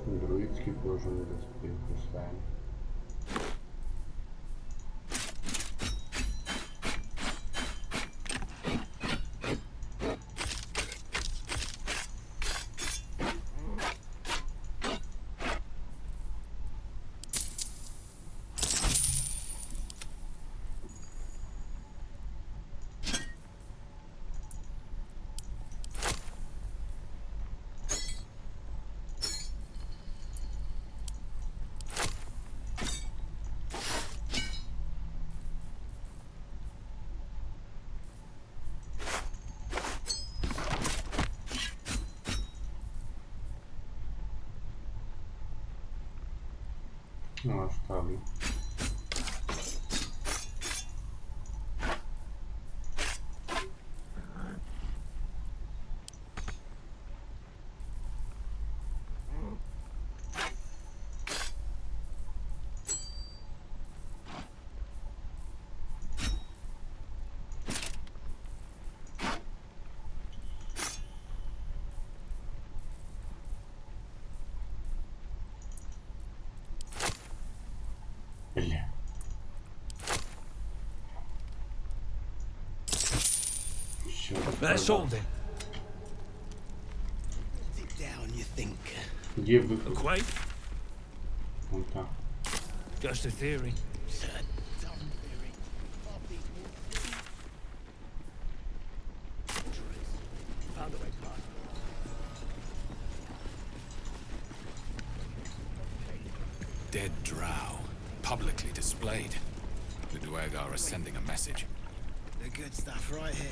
друидский кожаный доспех поставим. Ну, оставлю. Бля. That's all then. Deep down, you think. Где выход? Quite. Вон так. Just a theory. Dead drow, publicly displayed. The Duergar are sending a message. The good stuff right here.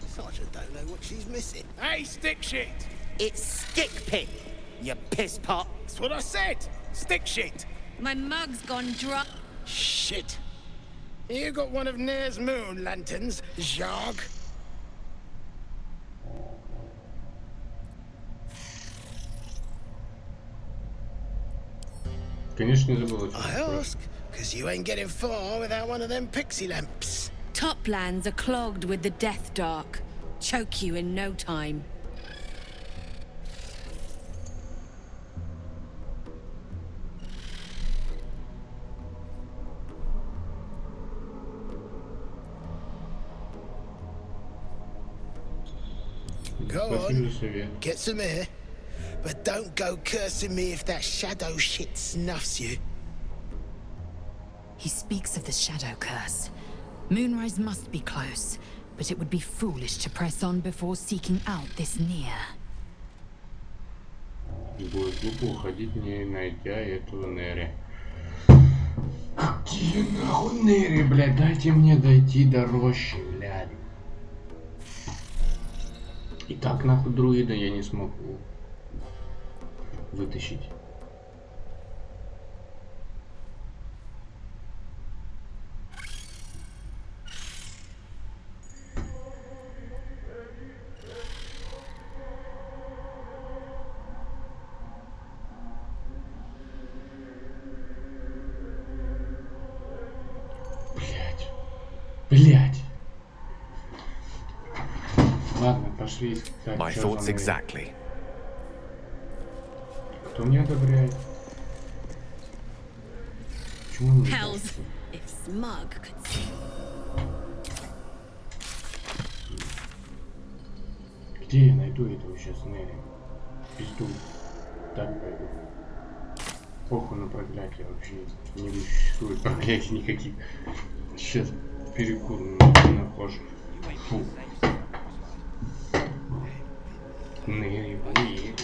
Sergeant don't know what she's missing. Hey, stick shit! It's stick pit, you piss pot. That's what I said! Stick shit! My mug's gone dry. Shit! You got one of Nair's moon lanterns, Zhag? Конечно, забыл. I ask, because you ain't getting far without one of them pixie lamps. Toplands are clogged with the death dark. Choke you in no time. Go on, get some air. But don't go cursing me if that shadow shit snuffs you. He speaks of the shadow curse. Moonrise must be close, but it would be foolish to press on before seeking out this near. Будет глупо уходить, не найдя этого Нери. Где нахуй Нери, блядь? Дайте мне дойти до рощи, блядь. И так нахуй друида я не смог вытащить. Блять. Ладно, пошли искать. My thoughts exactly. Кто не одобряет? Почему не Hells, if Smug could see. Где я найду этого сейчас Нери? Пизду. Так пойду. Похуй на проклятие вообще. Не существует проклятий никаких. Сейчас перекур на кожу. Фу. Нери, блин.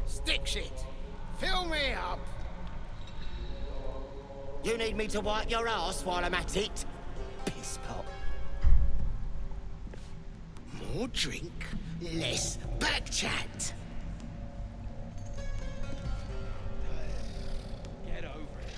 Stick shit. Fill me up. You need me to wipe your ass while I'm at it? Piss pot. More drink, less back chat. Get over it.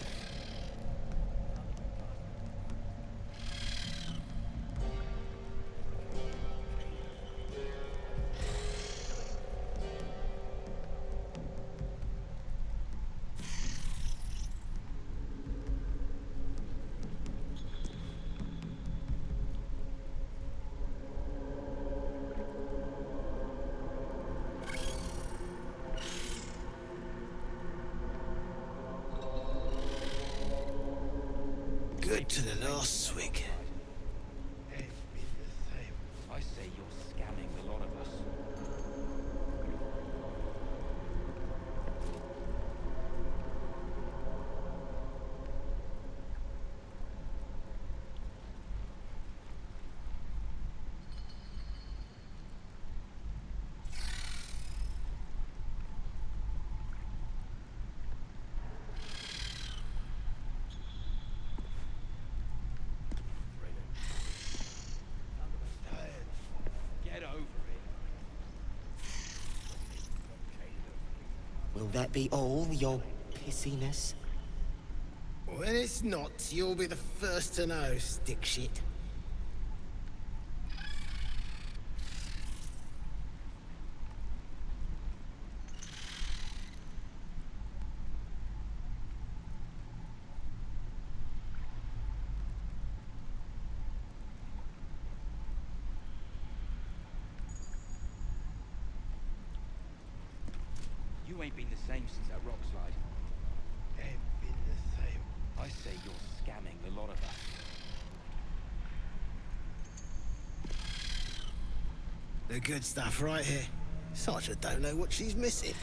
Good to the last swig. I say you're scamming the lot of us. Get over it. Will that be all, your pissiness? When it's not, you'll be the first to know, stick shit. You ain't been the same since that rock slide. Ain't been the same. I say you're scamming the lot of us. The good stuff right here. Sergeant don't know what she's missing.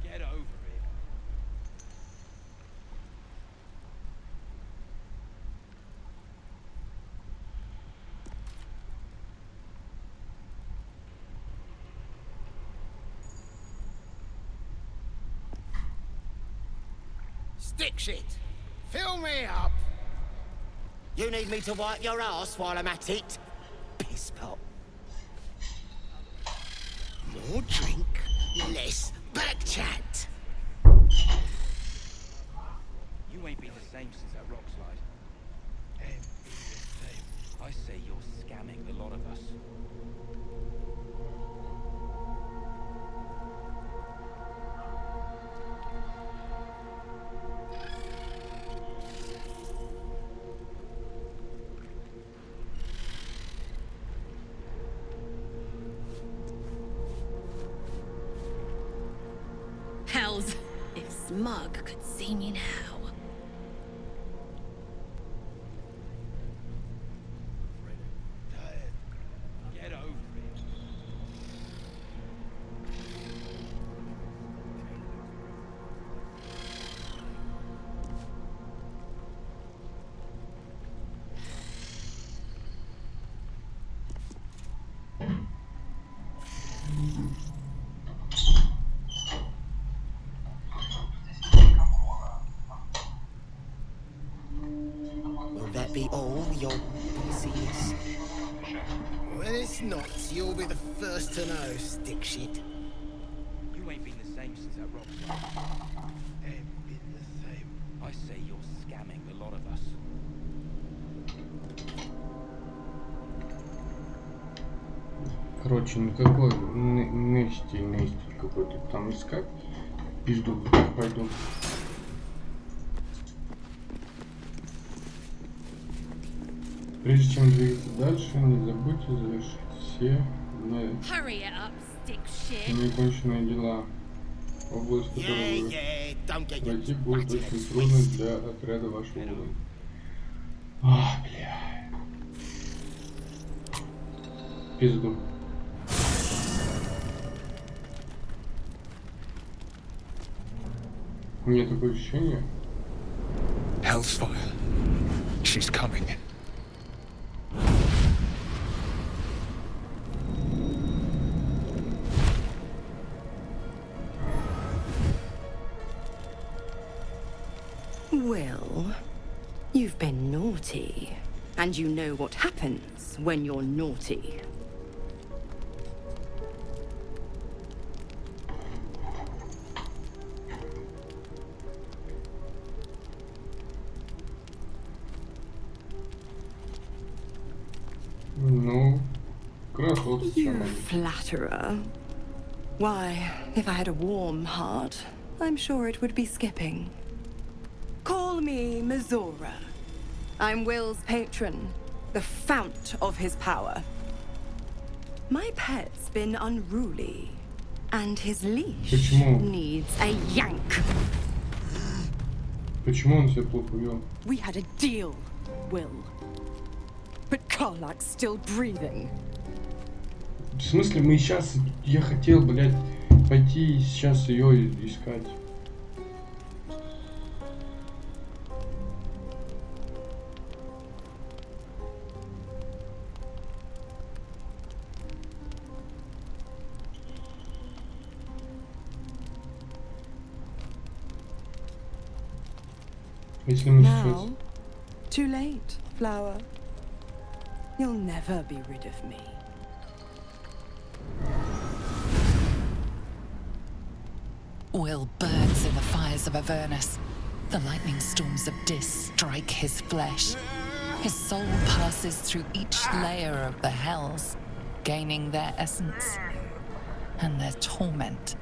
Get over it. Stick shit. Fill me up. You need me to wipe your ass while I'm at it? Piss pot. More drink, less back chat. fools! If Smug could see me now. Get over it. Will that be all your business? When it's not, you'll be the first to know, stick shit. You ain't been the same since that rock slide. Ain't been the same. I say you're scamming the lot of us. Короче, никакой Нести какой-то там искать. Пизду пойду. Прежде чем двигаться дальше, не забудьте завершить все неконченные дела. Область, которую вы пройти, будет очень трудной для отряда вашего уровня. Ах, бля. Пизду. У меня такое ощущение. Hellsfire. She's coming. Will, you've been naughty, and you know what happens when you're naughty. No, you flatterer. Why, if I had a warm heart, I'm sure it would be skipping. Call me Mizora. I'm Will's patron, the fount of his power. My pet's been unruly, and his leash needs a yank. Почему он себя плохо вел? We had a deal, Will. But Karlak's still breathing. В смысле, мы сейчас... Я хотел, блядь, пойти сейчас ее искать. Если мы сейчас... Too late, flower. You'll never be rid of me. Will burns in the fires of Avernus. The lightning storms of Dis strike his flesh. His soul passes through each layer of the hells, gaining their essence and their torment.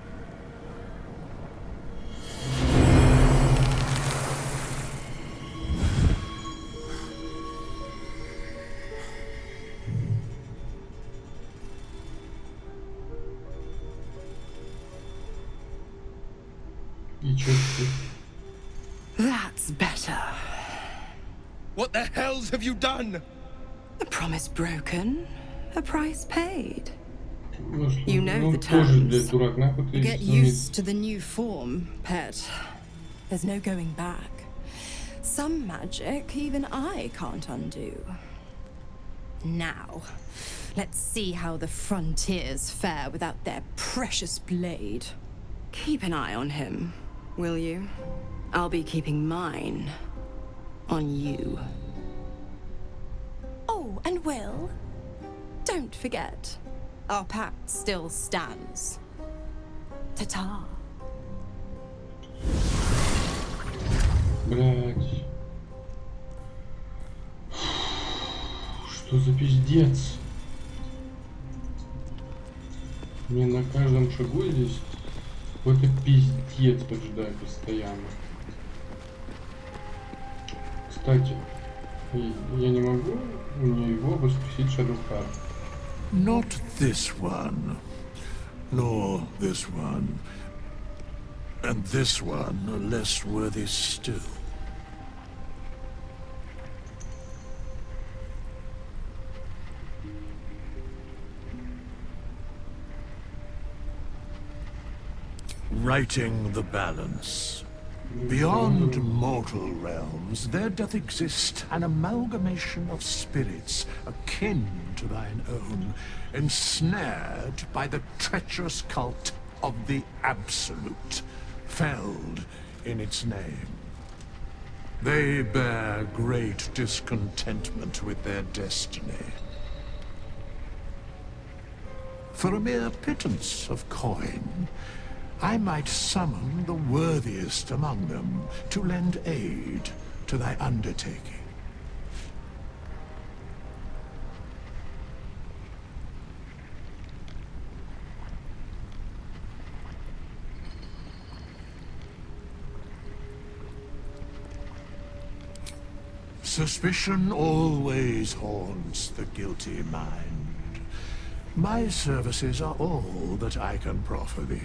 That's better. What the hells have you done? A promise broken, a price paid. You know the terms. Get used to the new form, pet. There's no going back. Some magic even I can't undo. Now, let's see how the frontiers fare without their precious blade. Keep an eye on him, will you? I'll be keeping mine on you. Oh, and Will, don't forget, our pact still stands. Ta-ta. Блять. Что за пиздец? Мне на каждом шагу здесь какой-то пиздец поджидает постоянно. Кстати, я не могу у него воскресить Shadow Card. Not this one, nor this one. And this one less worthy still. Righting the balance. Beyond mortal realms, there doth exist an amalgamation of spirits akin to thine own, ensnared by the treacherous cult of the Absolute, felled in its name. They bear great discontentment with their destiny. For a mere pittance of coin, I might summon the worthiest among them to lend aid to thy undertaking. Suspicion always haunts the guilty mind. My services are all that I can proffer thee.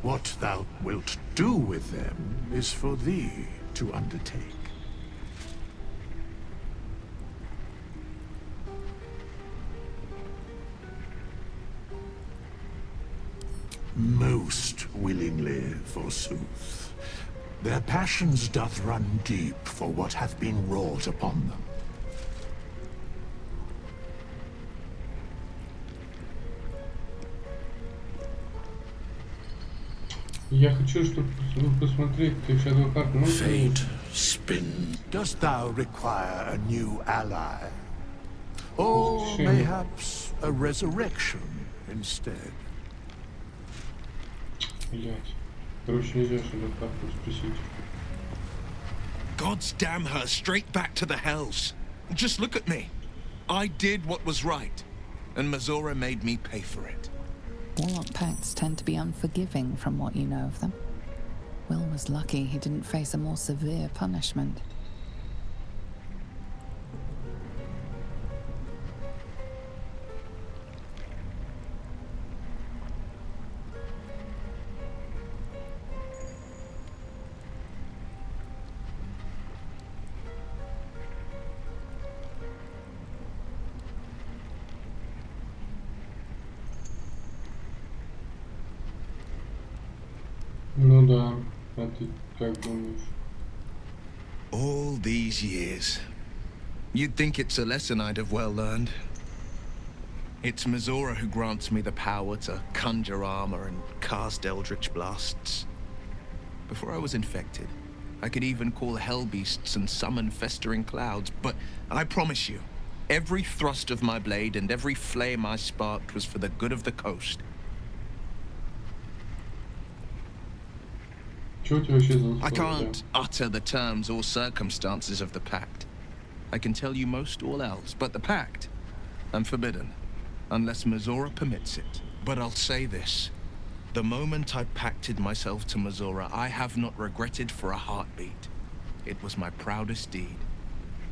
What thou wilt do with them is for thee to undertake. Most willingly, forsooth. Their passions doth run deep for what hath been wrought upon them. Я хочу, чтобы вы посмотреть, как Shadow Heart может... Fate spin. Dost thou require a new ally? Or mayhaps a resurrection instead? Блять. Короче, нельзя Shadow Heart спросить. Gods damn her straight back to the hells. Just look at me. I did what was right, and Mizora made me pay for it. Warlock pacts tend to be unforgiving from what you know of them. Will was lucky he didn't face a more severe punishment. Ну да, а ты как думаешь? All these years. You'd think it's a lesson I'd have well learned. It's Mizora who grants me the power to conjure armor and cast eldritch blasts. Before I was infected, I could even call hell beasts and summon festering clouds, but I promise you, every thrust of my blade and every flame I sparked was for the good of the coast. I can't utter the terms or circumstances of the pact. I can tell you most all else, but the pact, I'm forbidden, unless Mizora permits it. But I'll say this. The moment I pacted myself to Mizora, I have not regretted for a heartbeat. It was my proudest deed.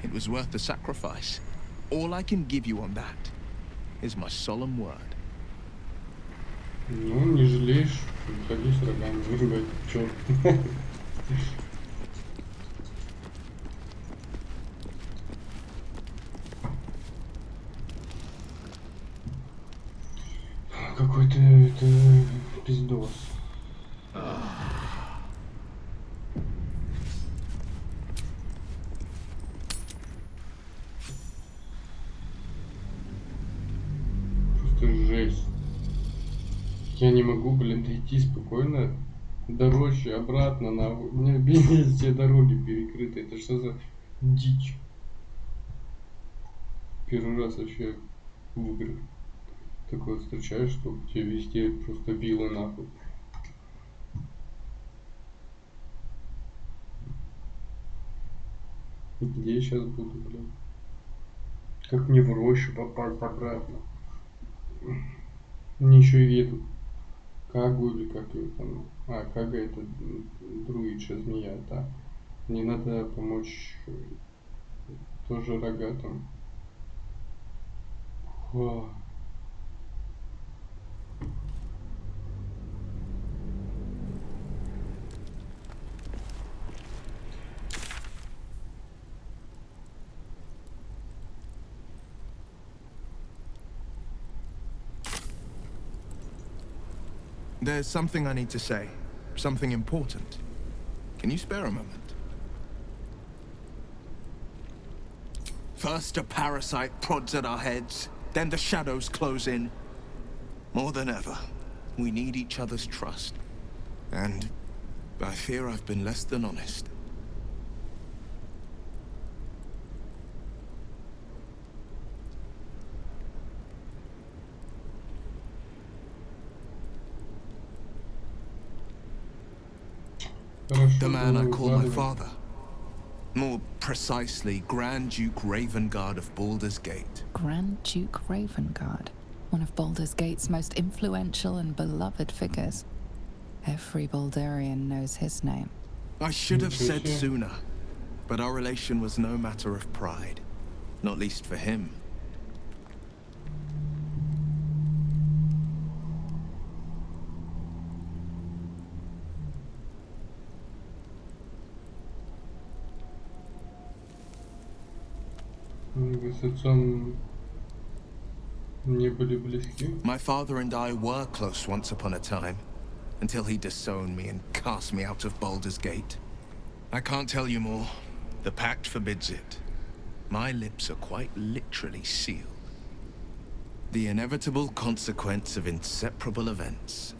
It was worth the sacrifice. All I can give you on that is my solemn word. Ну, не жалеешь, ходи с рогами, вырубай, чёрт. Какой-то это пиздос. Просто жесть. Я не могу, блин, дойти спокойно до рощи, обратно, нахуй. У меня везде все дороги перекрыты. Это что за дичь? Первый раз вообще в играх такое встречаешь, что тебе везде просто вилы нахуй. Где я сейчас буду, блин? Как мне в рощу попасть обратно? Мне еще и эту Кагу или как ее там... А, Кага это друидша змея, да. Мне надо помочь тоже рогатым. Фу. There's something I need to say. Something important. Can you spare a moment? First a parasite prods at our heads, then the shadows close in. More than ever, we need each other's trust. And I fear I've been less than honest. The man I call my father. More precisely, Grand Duke Ravengard of Balder's Gate. Grand Duke Ravengard, one of Baldur's Gate's most influential and beloved figures. Every Baldurian knows his name. I should have said sooner, but our relation was no matter of pride. Not least for him. My father and I were close once upon a time, until he disowned me and cast me out of Baldur's Gate. I can't tell you more. The pact forbids it. My lips are quite literally sealed. The inevitable consequence of inseparable events.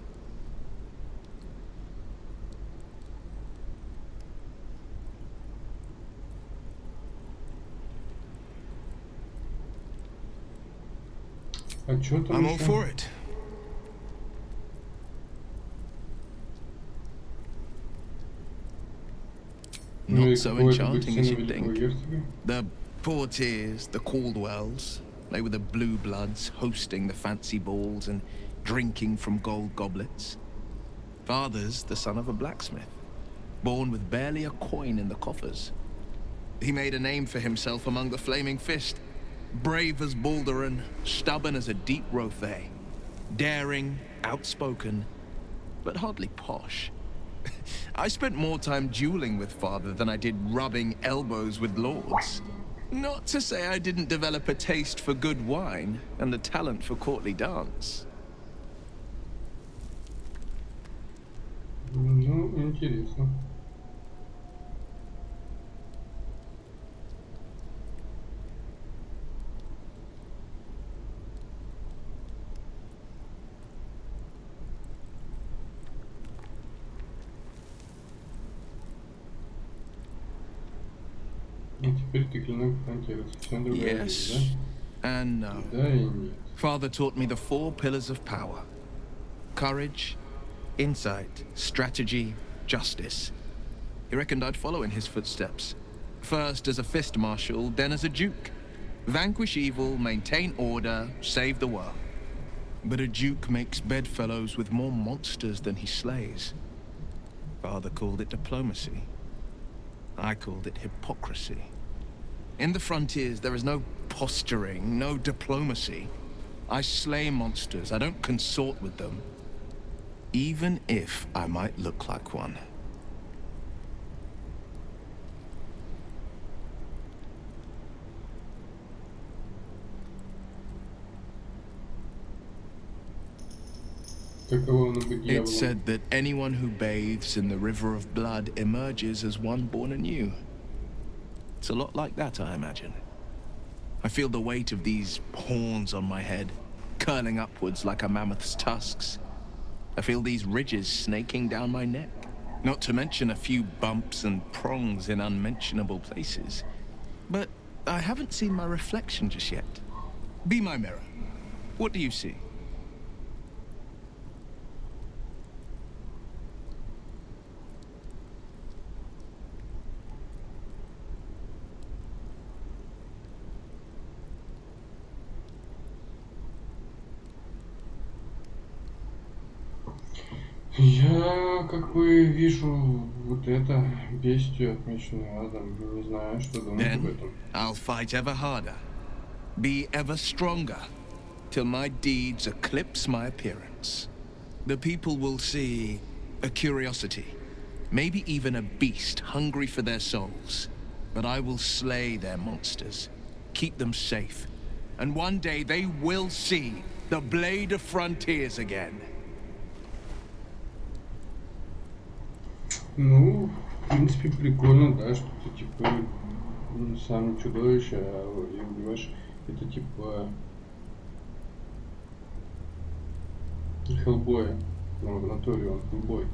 I'm all for it. Not so enchanting as you'd think. The Portiers, the Caldwells, they were the blue bloods hosting the fancy balls and drinking from gold goblets. Father's the son of a blacksmith, born with barely a coin in the coffers. He made a name for himself among the Flaming Fist. Brave as Balduran, stubborn as a deep Rothay. Daring, outspoken, but hardly posh. I spent more time dueling with father than I did rubbing elbows with lords. Not to say I didn't develop a taste for good wine and a talent for courtly dance. Ну, интересно. Yes and no. Father taught me the 4 pillars of power. Courage, insight, strategy, justice. He reckoned I'd follow in his footsteps. First as a fist marshal, then as a duke. Vanquish evil, maintain order, save the world. But a duke makes bedfellows with more monsters than he slays. Father called it diplomacy. I called it hypocrisy. In the frontiers, there is no posturing, no diplomacy. I slay monsters, I don't consort with them. Even if I might look like one. It's said that anyone who bathes in the river of blood emerges as one born anew. It's a lot like that, I imagine. I feel the weight of these horns on my head, curling upwards like a mammoth's tusks. I feel these ridges snaking down my neck, not to mention a few bumps and prongs in unmentionable places. But I haven't seen my reflection just yet. Be my mirror. What do you see? Я как бы вижу вот это бестию, отмеченную адом. Не знаю, что думать об этом. I'll fight ever harder, be ever stronger, till my deeds eclipse my appearance. The people will see a curiosity, maybe even a beast hungry for their souls. But I will slay their monsters, keep them safe, and one day they will see the Blade of Frontiers again. Ну, в принципе, прикольно, да, что ты, типа, сам чудовище, и убиваешь, это, типа, Хеллбоя, ну, в натуре он Хеллбой.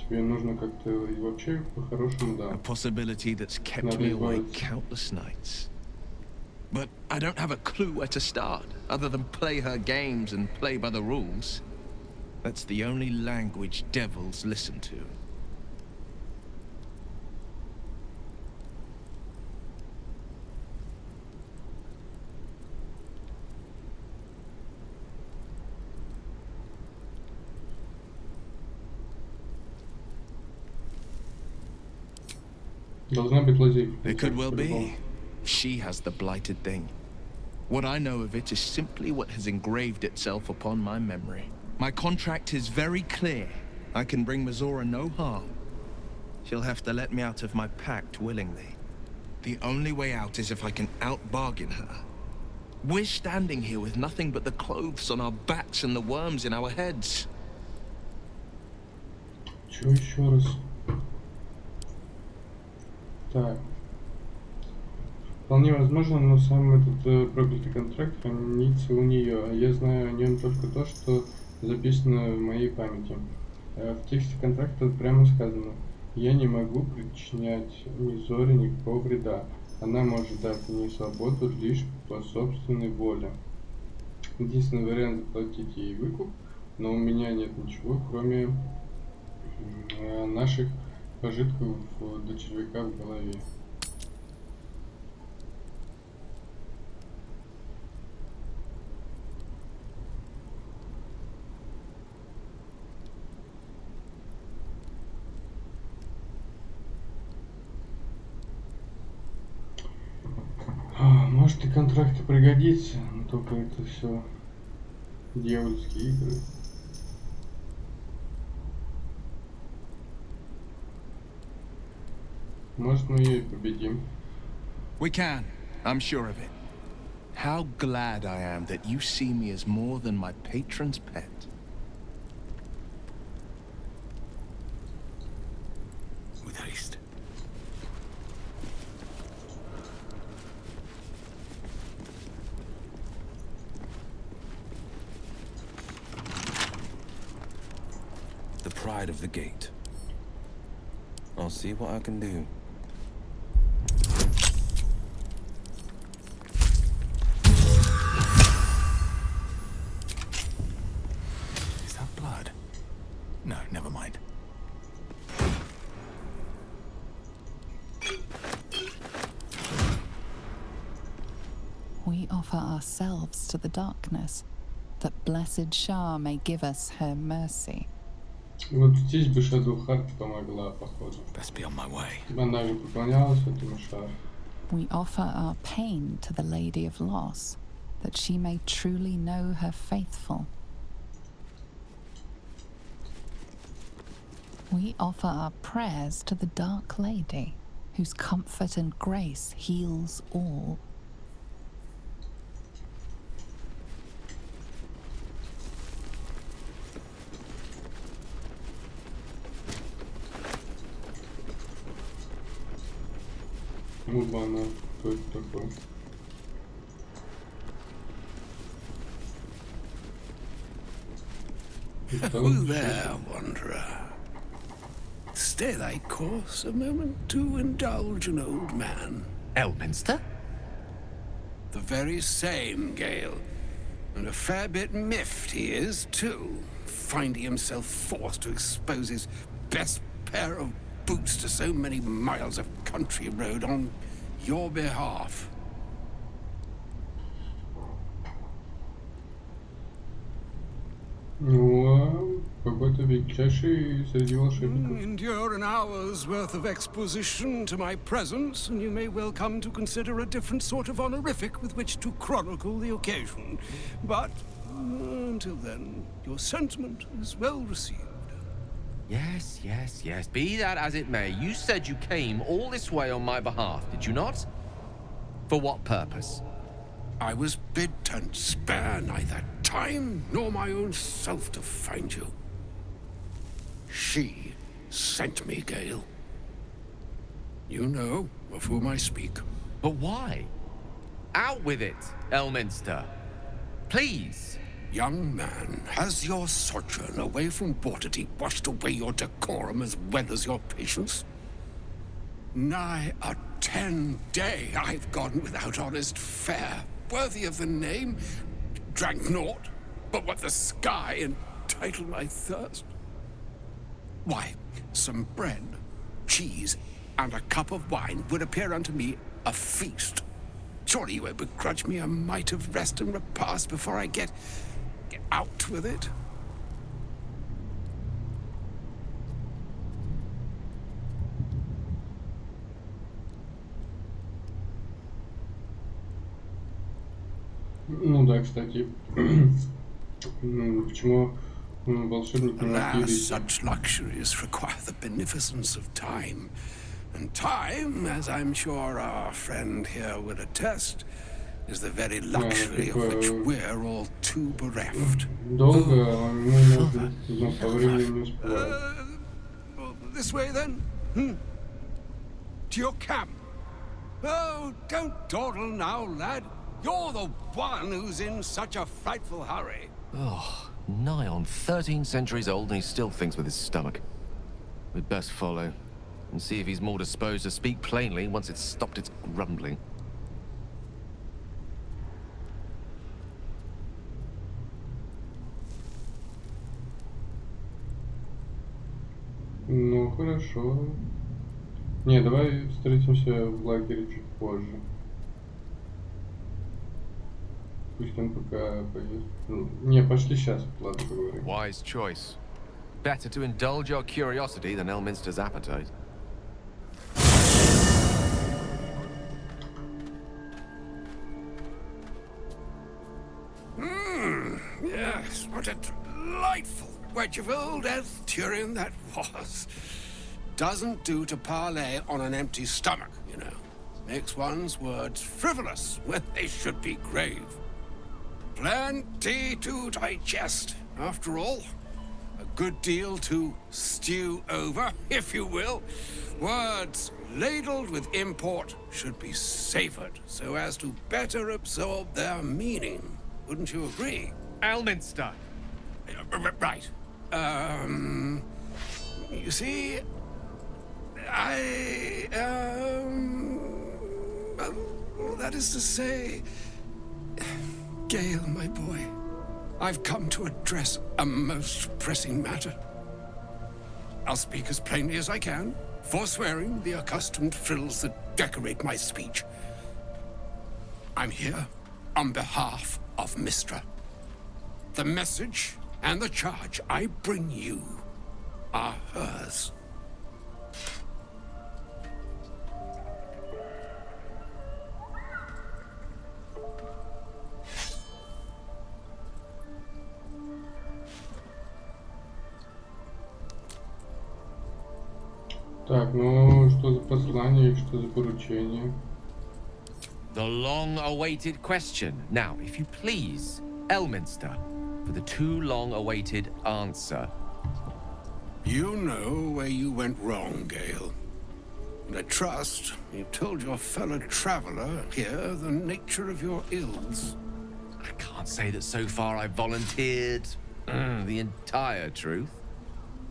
Тебе нужно как-то и вообще по-хорошему, да. A possibility that's kept me awake countless nights. But I don't have a clue where to start, other than play her games and play by the rules. That's the only language devils listen to. Должна быть лазейка. It could well be. She has the blighted thing. What I know of it is simply what has engraved itself upon my memory. My contract is very clear. I can bring Mizora no harm. She'll have to let me out of my pact willingly. The only way out is if I can out-bargain her. We're standing here with nothing but the clothes on our backs and the worms in our heads. Чё еще раз? Так. Вполне возможно, но сам этот проклятый контракт хранится у нее, а я знаю о нем только то, что записано в моей памяти. В тексте контракта прямо сказано: я не могу причинять Мизоре никакого вреда. Она может дать мне свободу лишь по собственной воле. Единственный вариант — заплатить ей выкуп, но у меня нет ничего, кроме наших пожитков до червяка в голове. Может, и контракт пригодится, но только это все дьявольские игры. Может, мы ее и победим. We can. I'm sure of it. How glad I am that you see me as more than my patron's pet. With haste. The pride of the gate. I'll see what I can do. Is that blood? No, never mind. We offer ourselves to the darkness, that blessed Shah may give us her mercy. Вот здесь бы Шадоухарт помогла, походу. Best be on my way. Она же поклонялась этому Шаху. We offer our pain to the Lady of Loss, that she may truly know her faithful. We offer our prayers to the Dark Lady, whose comfort and grace heals all. Вот бы она, кто это такой? Who there, wanderer? Stay thy course a moment to indulge an old man. Elminster? The very same, Gale. And a fair bit miffed he is, too, finding himself forced to expose his best pair of boots to so many miles of country road on your behalf. Ну, какой-то величайший среди волшебников. Endure an hour's worth of exposition to my presence, and you may well come to consider a different sort of honorific with which to chronicle the occasion. But until then, your sentiment is well received. Yes, yes, yes. Be that as it may, you said you came all this way on my behalf, did you not? For what purpose? I was bid to spare neither time nor my own self to find you. She sent me, Gale. You know of whom I speak. But why? Out with it, Elminster. Please. Young man, has your sojourn away from Waterdeep washed away your decorum as well as your patience? Nigh a 10-day I've gone without honest fare, worthy of the name. Drank naught but what the sky entitled my thirst. Why, some bread, cheese, and a cup of wine would appear unto me a feast. Surely you would begrudge me a mite of rest and repast before I get out with it? Ну да, кстати, почему волшебник не могли... Alas, such luxuries require the beneficence of time. And time, as I'm sure our friend here would attest, is the very luxury of which we're all too bereft. This way then? To your camp? Oh, don't dawdle now, lad. You're the one who's in such a frightful hurry. Oh, nigh on 13 centuries old and he still thinks with his stomach. We'd best follow and see if he's more disposed to speak plainly once it's stopped its grumbling. Ну, хорошо. Не, давай встретимся в лагере чуть позже. Пусть он пока поест. Не, пошли сейчас, ладно, поговорим. Wise choice. Better to indulge your curiosity than Elminster's appetite. Yes, what a delightful wedge of old Arthurian that was. Doesn't do to parley on an empty stomach, you know. Makes one's words frivolous when they should be grave. Plenty to digest, after all. A good deal to stew over, if you will. Words ladled with import should be savored so as to better absorb their meaning. Wouldn't you agree? Elminster! Right. You see, well, that is to say, Gale, my boy, I've come to address a most pressing matter. I'll speak as plainly as I can, forswearing the accustomed frills that decorate my speech. I'm here on behalf of Mystra. The message and the charge I bring you are hers. Так, ну что за послание и что за поручение? The long-awaited question. Now, if you please, Elminster, for the too long-awaited answer. You know where you went wrong, Gale. And I trust you've told your fellow traveler here the nature of your ills. I can't say that so far I've volunteered the entire truth.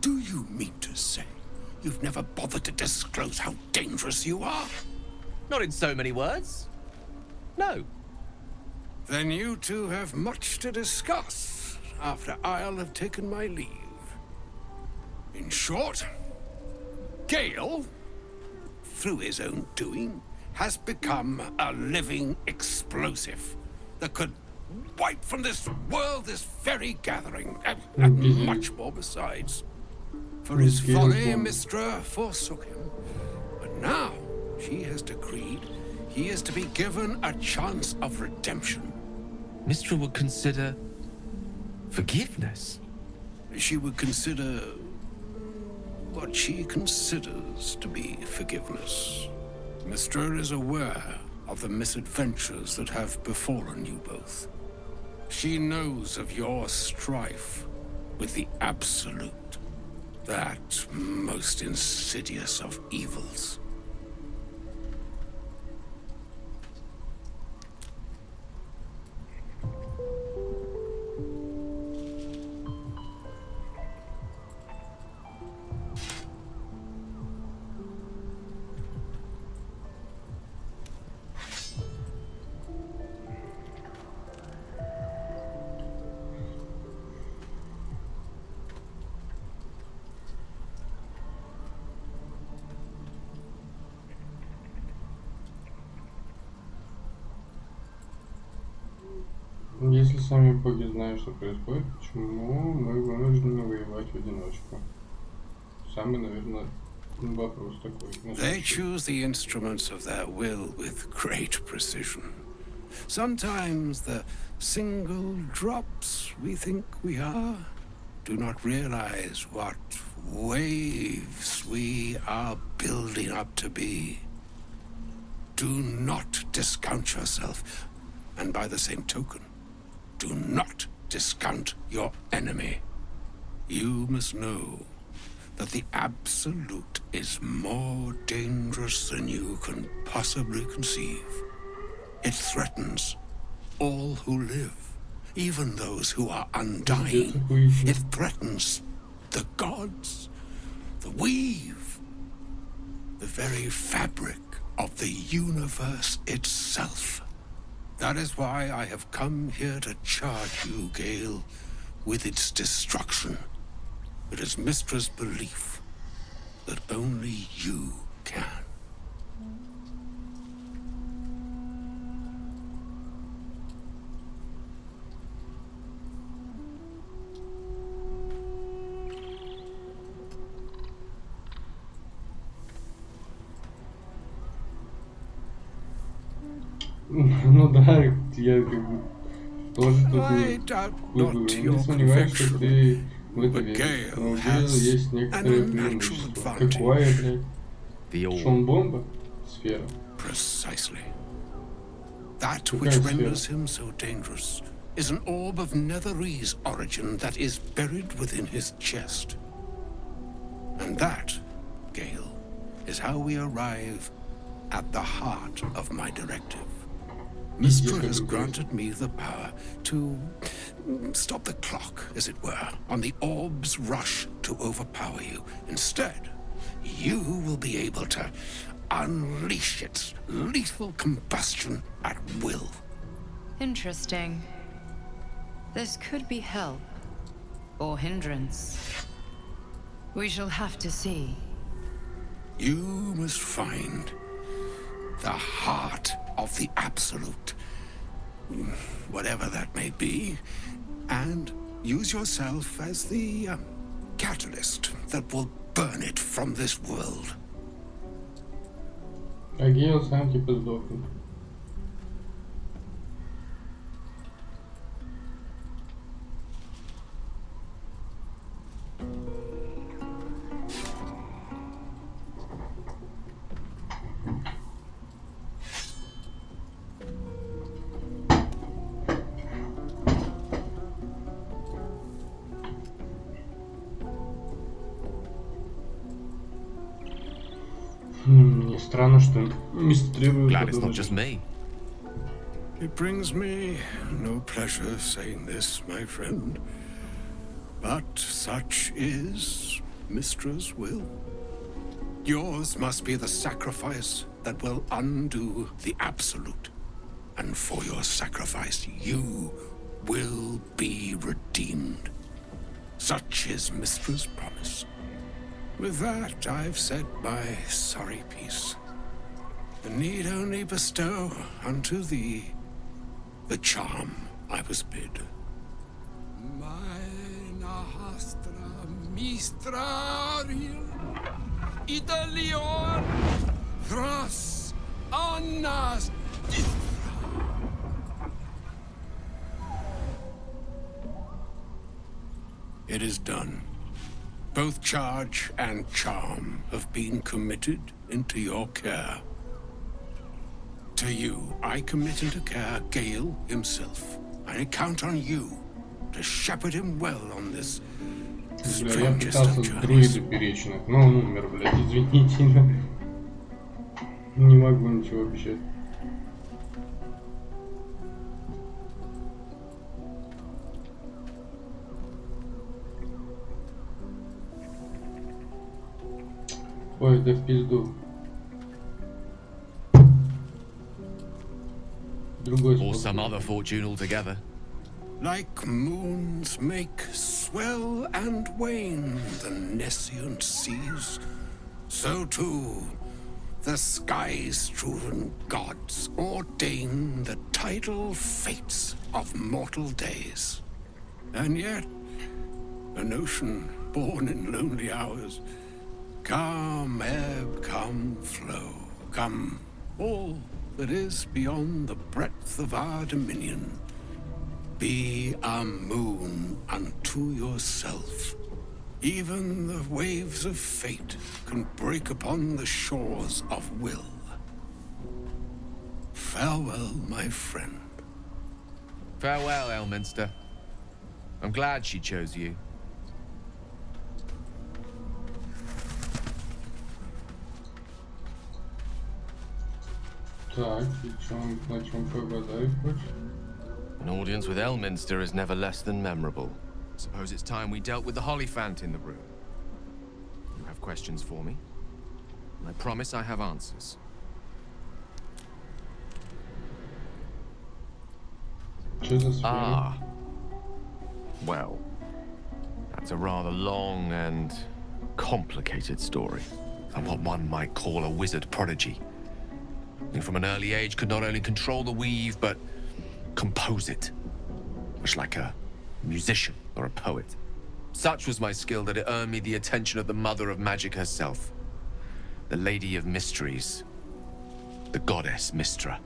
Do you mean to say you've never bothered to disclose how dangerous you are? Not in so many words. No. Then you two have much to discuss after I'll have taken my leave. In short, Gale, through his own doing, has become a living explosive that could wipe from this world this very gathering, and much more besides. For his folly, Mystra forsook him. But now she has decreed he is to be given a chance of redemption. Mystra would consider forgiveness. She would consider what she considers to be forgiveness. Mystra is aware of the misadventures that have befallen you both. She knows of your strife with the Absolute, that most insidious of evils. Если сами боги знают, что происходит, почему мы вынуждены воевать в одиночку? Самый, наверное, вопрос такой. They choose the instruments of their will with great precision. Sometimes the single drops we think we are do not realize what waves we are building up to be. Do not discount yourself, and by the same token, do not discount your enemy. You must know that the Absolute is more dangerous than you can possibly conceive. It threatens all who live, even those who are undying. It threatens the gods, the weave, the very fabric of the universe itself. That is why I have come here to charge you, Gale, with its destruction. It is Mystra's belief that only you can. Ну да, я как бы тоже тут не сомневаюсь, что ты в это веришь. Но у Гейла есть некоторые преимущества. Какое, блядь? Шум-бомба? Сфера. Precisely. That which renders him so dangerous is an orb of Netherese origin that is buried within his chest. And that, Gale, is how we arrive at the heart of my directive. Mystra has granted me the power to stop the clock, as it were, on the orb's rush to overpower you. Instead, you will be able to unleash its lethal combustion at will. Interesting. This could be help, or hindrance. We shall have to see. You must find the heart of the Absolute, whatever that may be, and use yourself as the catalyst that will burn it from this world. А Гейл сам типа сдохнет. Странно, что мистрируют. Glad it's not just me. It brings me no pleasure saying this, my friend, but such is Mystra's will. Yours must be the sacrifice that will undo the Absolute, and for your sacrifice, you will be redeemed. Such is Mystra's promise. With that, I've said my sorry piece, and need only bestow unto thee the charm I was bid. Mina hastra mistraril Idalion Thras Annas. It is done. Both charge and charm have been committed into your care. To you, I commit into care Gale himself. I count on you to shepherd him well on this strangest of journeys. Друида беречь, но он умер, блядь, извините. Не могу ничего обещать. Ой, да в пизду. Or some other fortune altogether. Like moons make swell and wane the nescient seas, so too the skies-strewn gods ordain the tidal fates of mortal days. And yet, an ocean born in lonely hours, come ebb, come flow, come all that is beyond the breadth of our dominion. Be a moon unto yourself. Even the waves of fate can break upon the shores of will. Farewell, my friend. Farewell, Elminster. I'm glad she chose you. An audience with Elminster is never less than memorable. Suppose it's time we dealt with the Hollyphant in the room. You have questions for me? I promise I have answers. Ah. Well, that's a rather long and complicated story. And what one might call a wizard prodigy. Who from an early age could not only control the weave, but compose it. Much like a musician or a poet. Such was my skill that it earned me the attention of the mother of magic herself. The Lady of Mysteries. The goddess Mystra.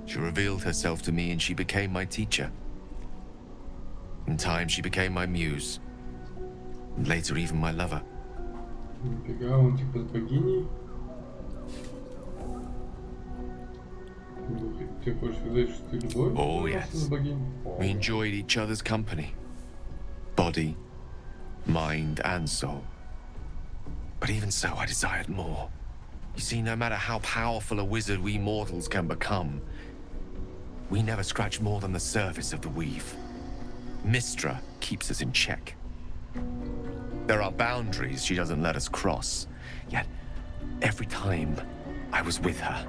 She revealed herself to me and she became my teacher. In time, she became my muse. And later, even my lover. Oh, yes. We enjoyed each other's company. Body, mind, and soul. But even so, I desired more. You see, no matter how powerful a wizard we mortals can become, we never scratch more than the surface of the weave. Mystra keeps us in check. There are boundaries she doesn't let us cross. Yet, every time I was with her,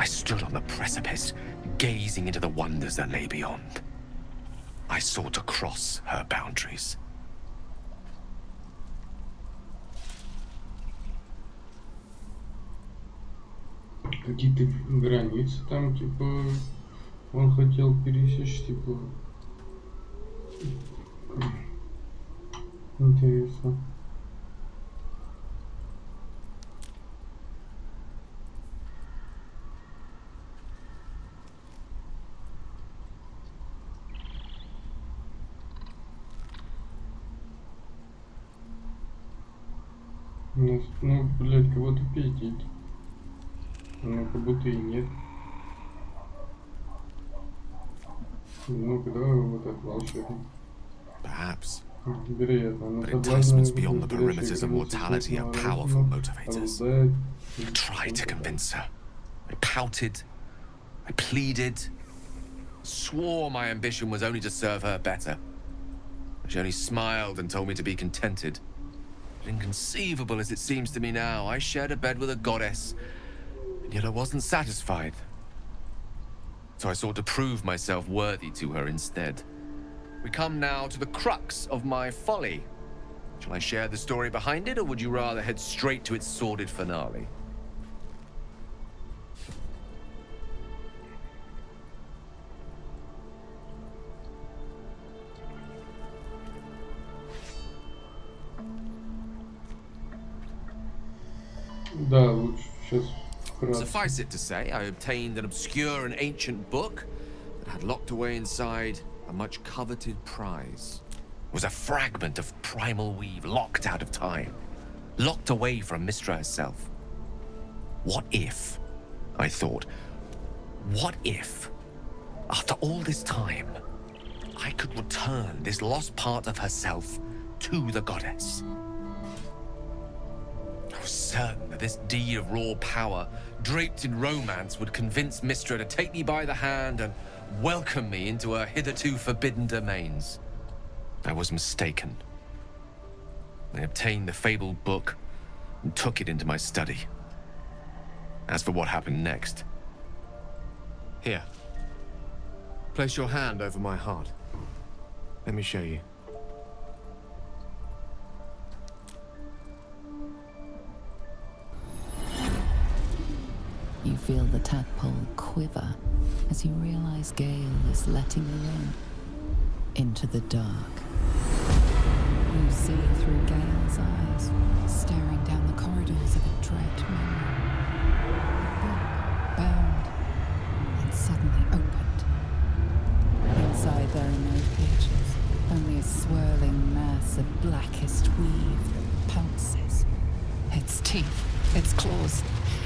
I stood on the precipice, gazing into the wonders that lay beyond. I sought to cross her boundaries. Какие-то границы там, типа, он хотел пересечь, типа. Интересно. Ну, блядь, кого-то пиздит. Ну, как будто и нет. Ну-ка, давай вот этот волшебник. Perhaps. Вероятно. But enticements beyond the perimeters of mortality are powerful motivators. I tried to convince her. I pouted. I pleaded. Swore my ambition was only to serve her better. She only smiled and told me to be contented. But inconceivable as it seems to me now, I shared a bed with a goddess, and yet I wasn't satisfied. So I sought to prove myself worthy to her instead. We come now to the crux of my folly. Shall I share the story behind it, or would you rather head straight to its sordid finale? Да, лучше сейчас вкратце. Suffice it to say, I obtained an obscure and ancient book that had locked away inside a much coveted prize. was a fragment of primal weave locked out of time, locked away from Mystra herself. What if, I thought, what if, after all this time, I could return this lost part of herself to the goddess? I was certain that this deed of raw power, draped in romance, would convince Mystra to take me by the hand and welcome me into her hitherto forbidden domains. I was mistaken. I obtained the fabled book and took it into my study. As for what happened next... Here. Place your hand over my heart. Let me show you. You feel the tadpole quiver as you realize Gale is letting you into the dark. You see through Gale's eyes, staring down the corridors of a dread memory. A book bound and suddenly opened. Inside there are no pages, only a swirling mass of blackest weave that pounces. Its teeth, its claws,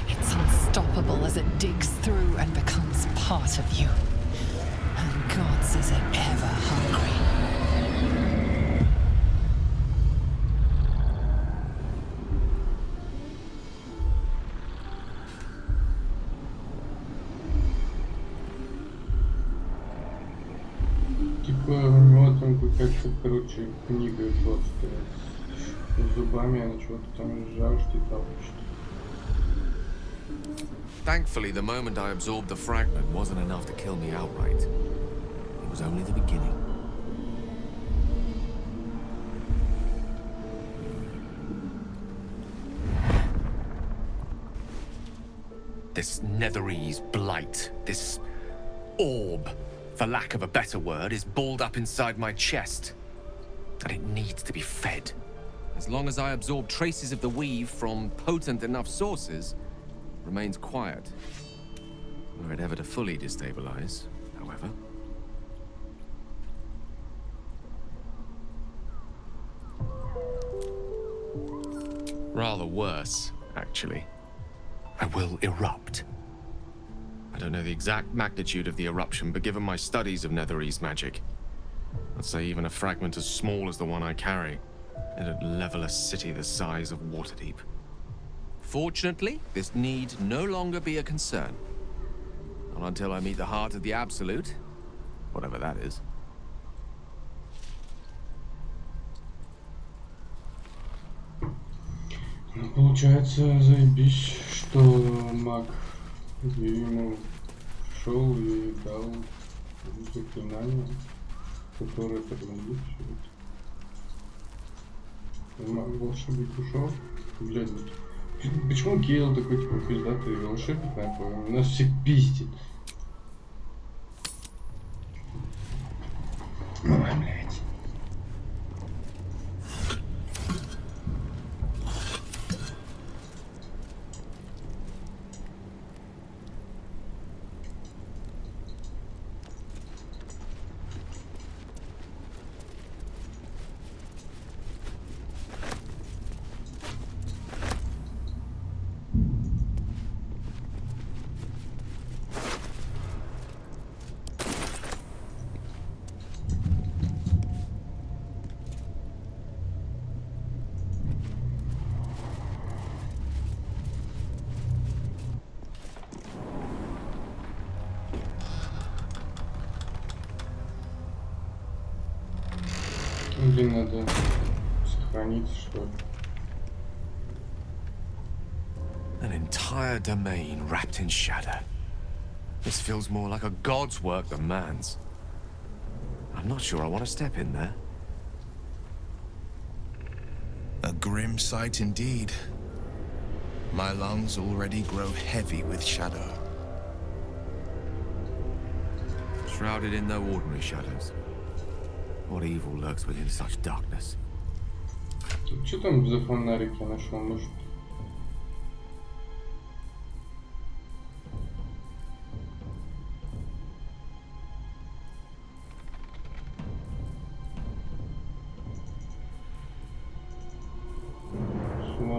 it's unstoppable as it digs through and becomes part of you. And gods, is it ever hungry. Типа у него там какая-то, короче, книга толстая с зубами, она чего-то там жаждет и толчет. Thankfully, the moment I absorbed the fragment wasn't enough to kill me outright. It was only the beginning. This Netherese blight, this orb, for lack of a better word, is balled up inside my chest. And it needs to be fed. As long as I absorb traces of the weave from potent enough sources, remains quiet. Were it ever to fully destabilize, however. Rather worse, actually. I will erupt. I don't know the exact magnitude of the eruption, but given my studies of Netherese magic, I'd say even a fragment as small as the one I carry, it'd level a city the size of Waterdeep. Fortunately, this need no longer be a concern. Not until I meet the heart of the Absolute, whatever that is. Ну, получается, заебись, что маг ему пришел и дал заклинание, которое подломит все это. Маг волшебник ушел. Блядь, почему Гейл такой типа пиздатый волшебник, нахуй? Нас всех пиздит. Ой, блядь. Или надо сохраниться, что ли? An entire domain wrapped in shadow. This feels more like a god's work than man's. I'm not sure I want to step in there. A grim sight indeed. My lungs already grow heavy with shadow. Shrouded in no ordinary shadows. What evil lurks within such darkness? Что там за фонарик я нашел? Может?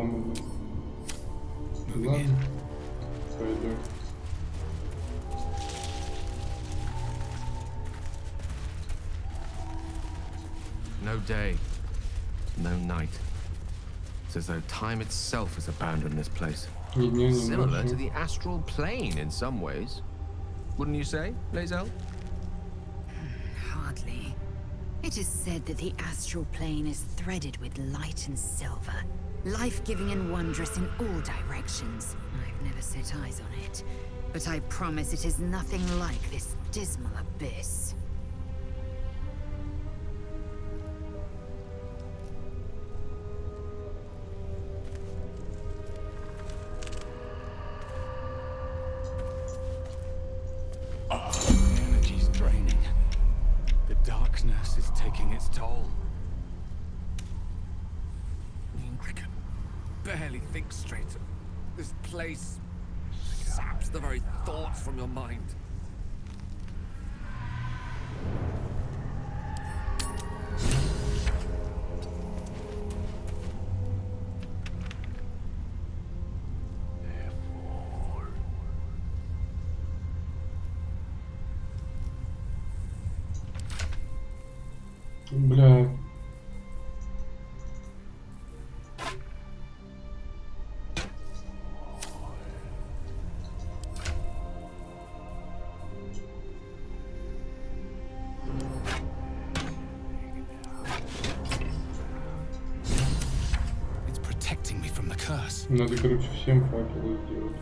взломано. Ладно, пойдет. No day, no night. It's as though time itself has abandoned this place. Similar to the astral plane in some ways. Wouldn't you say, Lae'zel? Hardly. It is said that the astral plane is threaded with light and silver, life-giving and wondrous in all directions. I've never set eyes on it, but I promise it is nothing like this dismal abyss. Energy's draining. The darkness is taking its toll. I can barely think straight. This place saps the very thoughts from your mind. Бля. It's protecting me from the curse. Надо, короче, всем факелы сделать.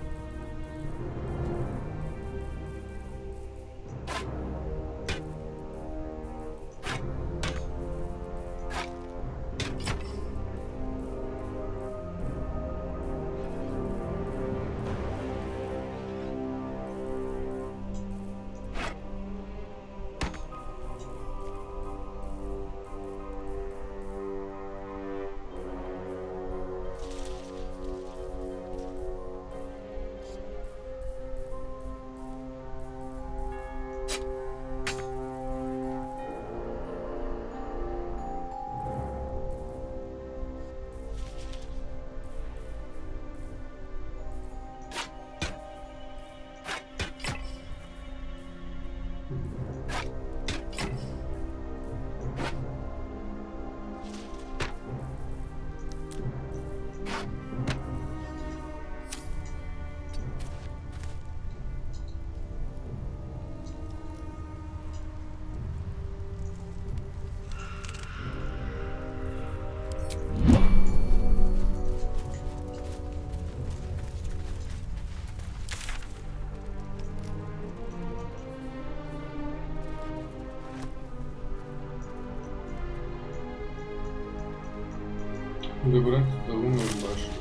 Добраться до лунной башни.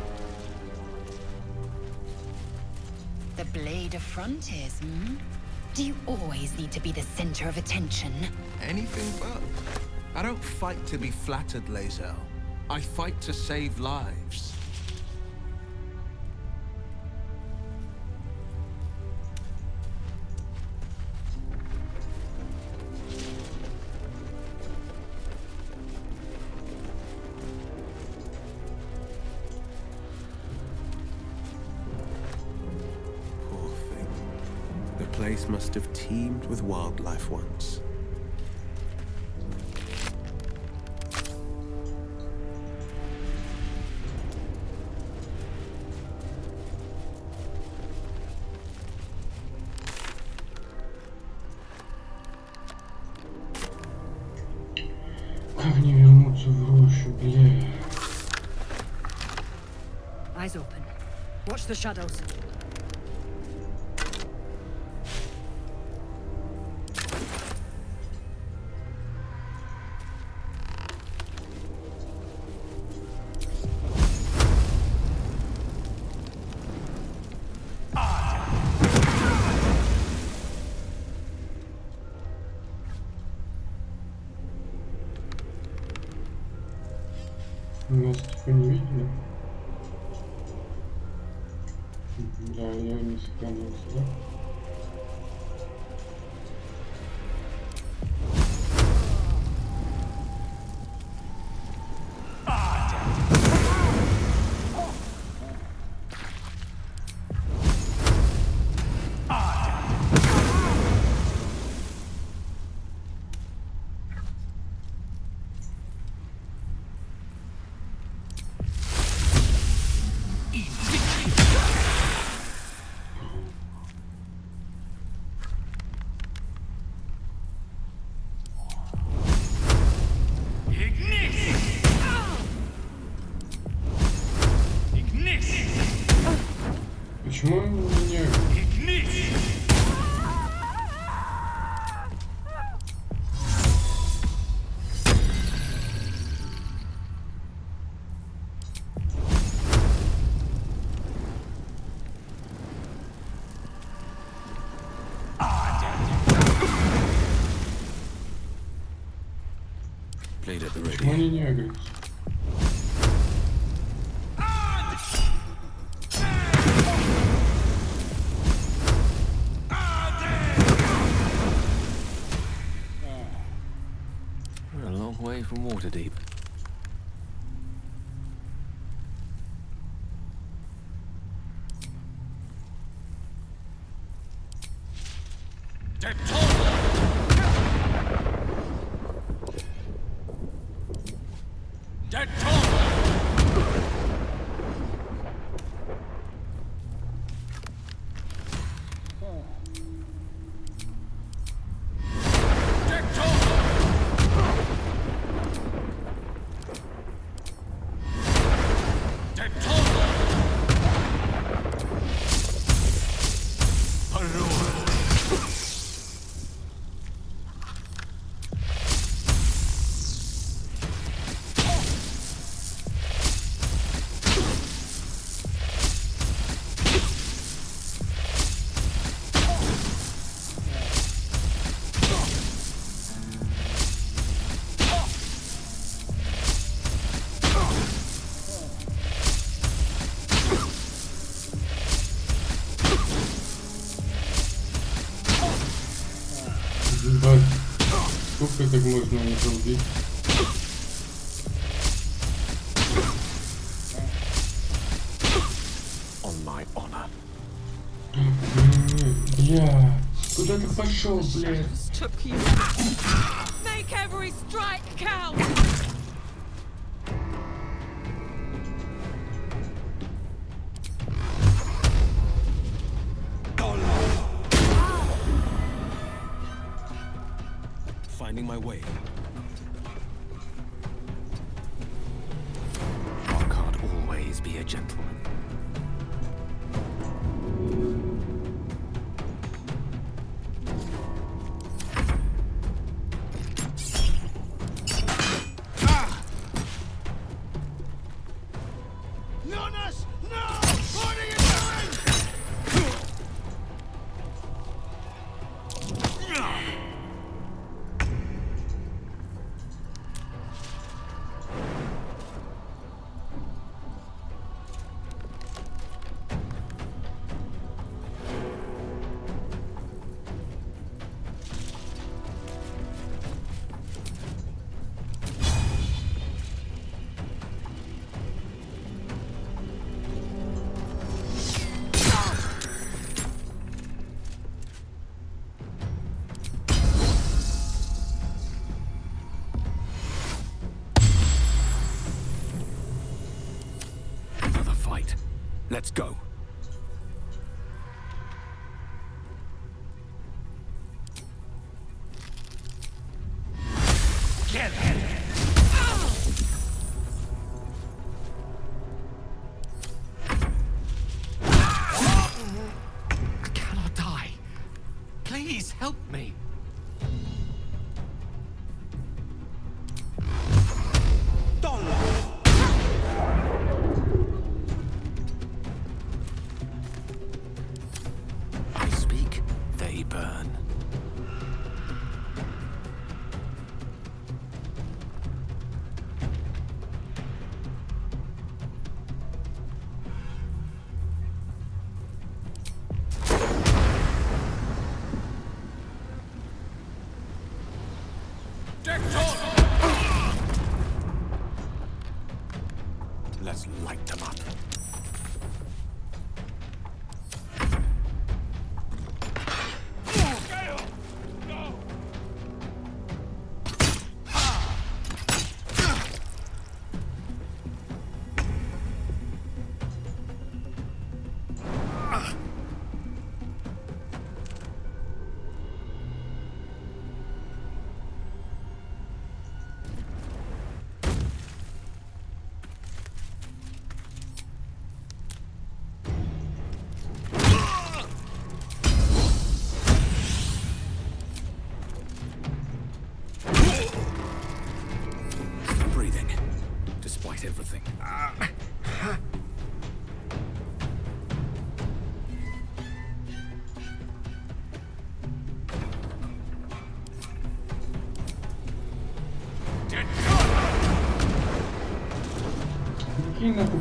The blade of frontiers, hmm? Do you always need to be the center of attention? Anything but. I don't fight to be flattered, Lae'zel. I fight to save lives. The place must have teemed with wildlife once. Как мне вернуться в рощу, бля? Eyes open. Watch the shadows. Нас типа не видели. Да, я не сохранился, да? Почему он не... Почему они не агрятся? We're a long way from Waterdeep. Сколько так можно это убить? On my honor. Бля, куда ты пошел, блядь? Make every strike count. Finding my way. One can't always be a gentleman. Jonas, no! What are you doing? Let's go. Get him. I cannot die. Please help me. Burn. Let's light them up.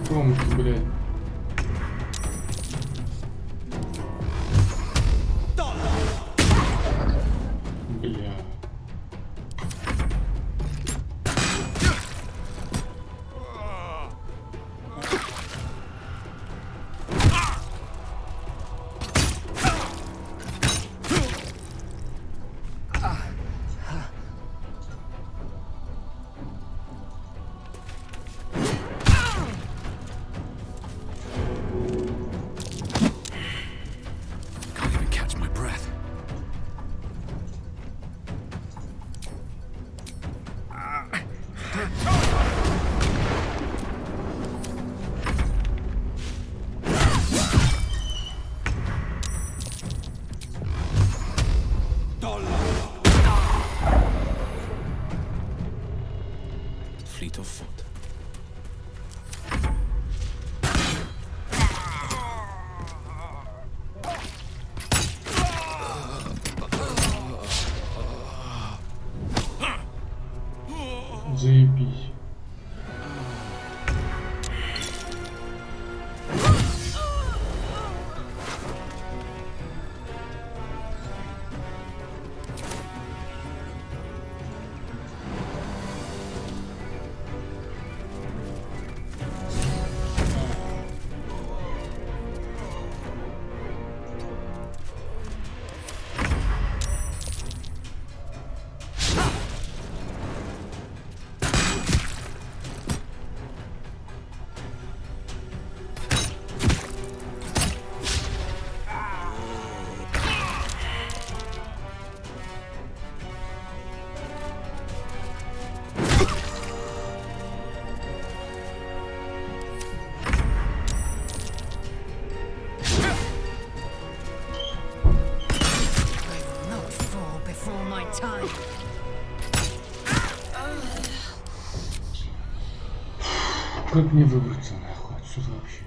промахи, блядь. Бля. Fleet of foot. Заебись. Как мне выбраться нахуй отсюда вообще?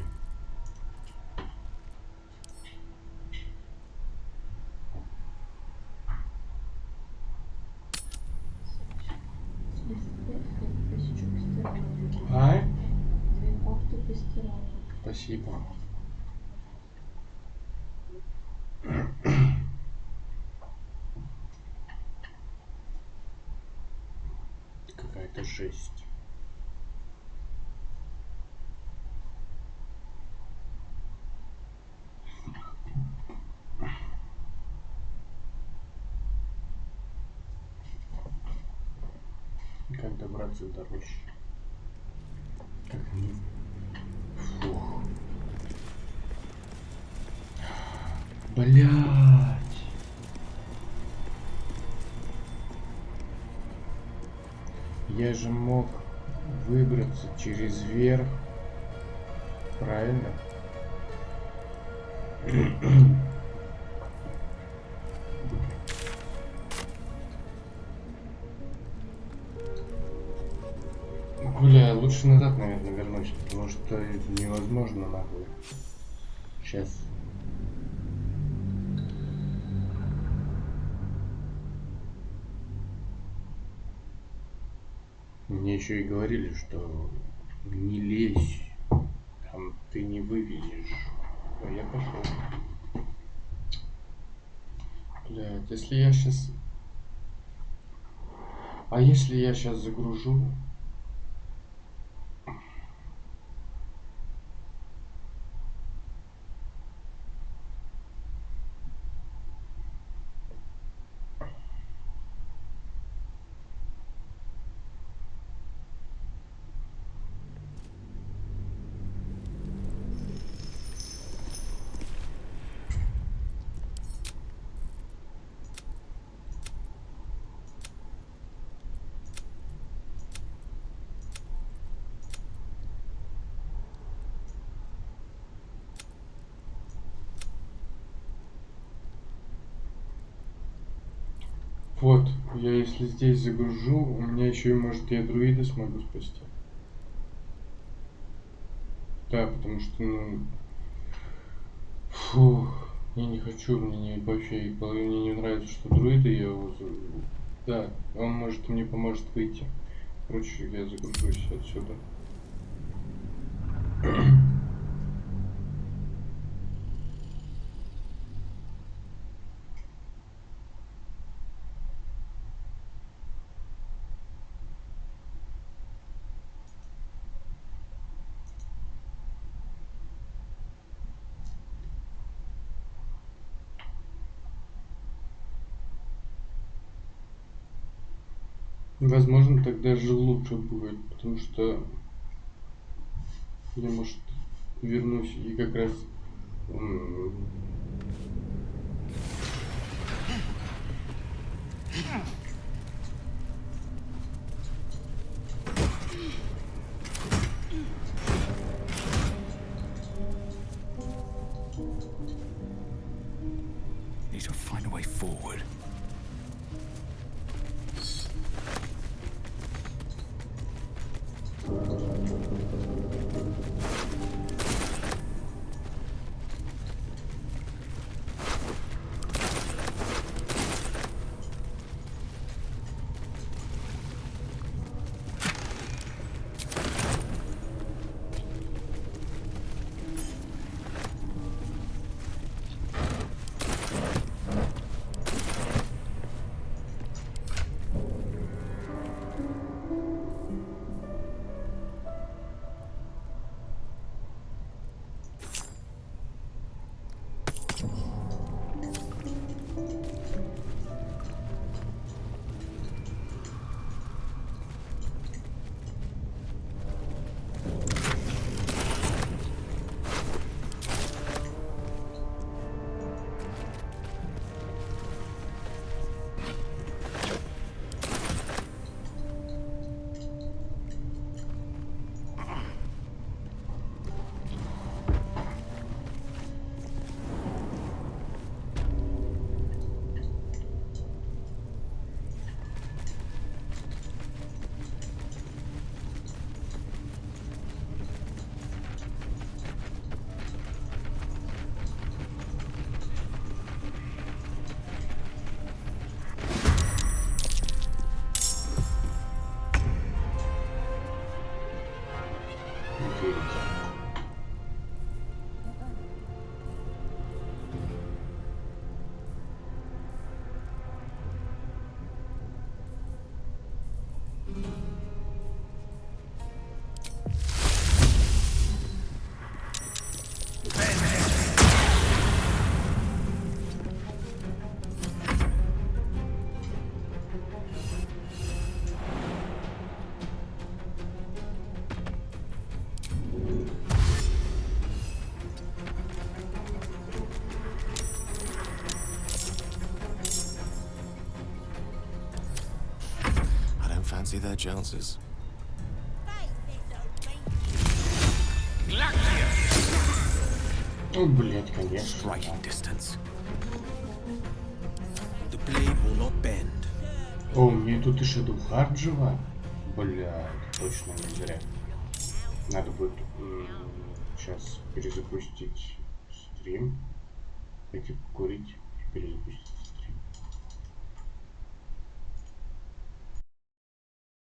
А? Спасибо. Какая-то жесть. Как добраться до рощи? Как вниз? Фух. Блядь. Я же мог выбраться через верх. Правильно? Бля, лучше назад, наверное, вернусь, потому что это невозможно нахуй. Сейчас. Мне еще и говорили, что не лезь, там ты не вывезешь. А я пошел. Блядь, если я сейчас... А если я сейчас загружу? Вот, я если здесь загружу, у меня еще и, может, я друида смогу спасти. Да, потому что, ну... Фух, я не хочу, мне вообще мне не нравится, что друиды я его... Да, он может мне поможет выйти. Короче, я загружусь отсюда. Возможно, так даже лучше будет, потому что я, может, вернусь и как раз Need to find a way forward. Fancy their chances. Oh, блять, конечно. Striking distance. The blade will not bend. О, мне тут и Shadow Heart жива. Бля, точно не зря. Надо будет сейчас перезапустить стрим, пойти покурить и перезапустить.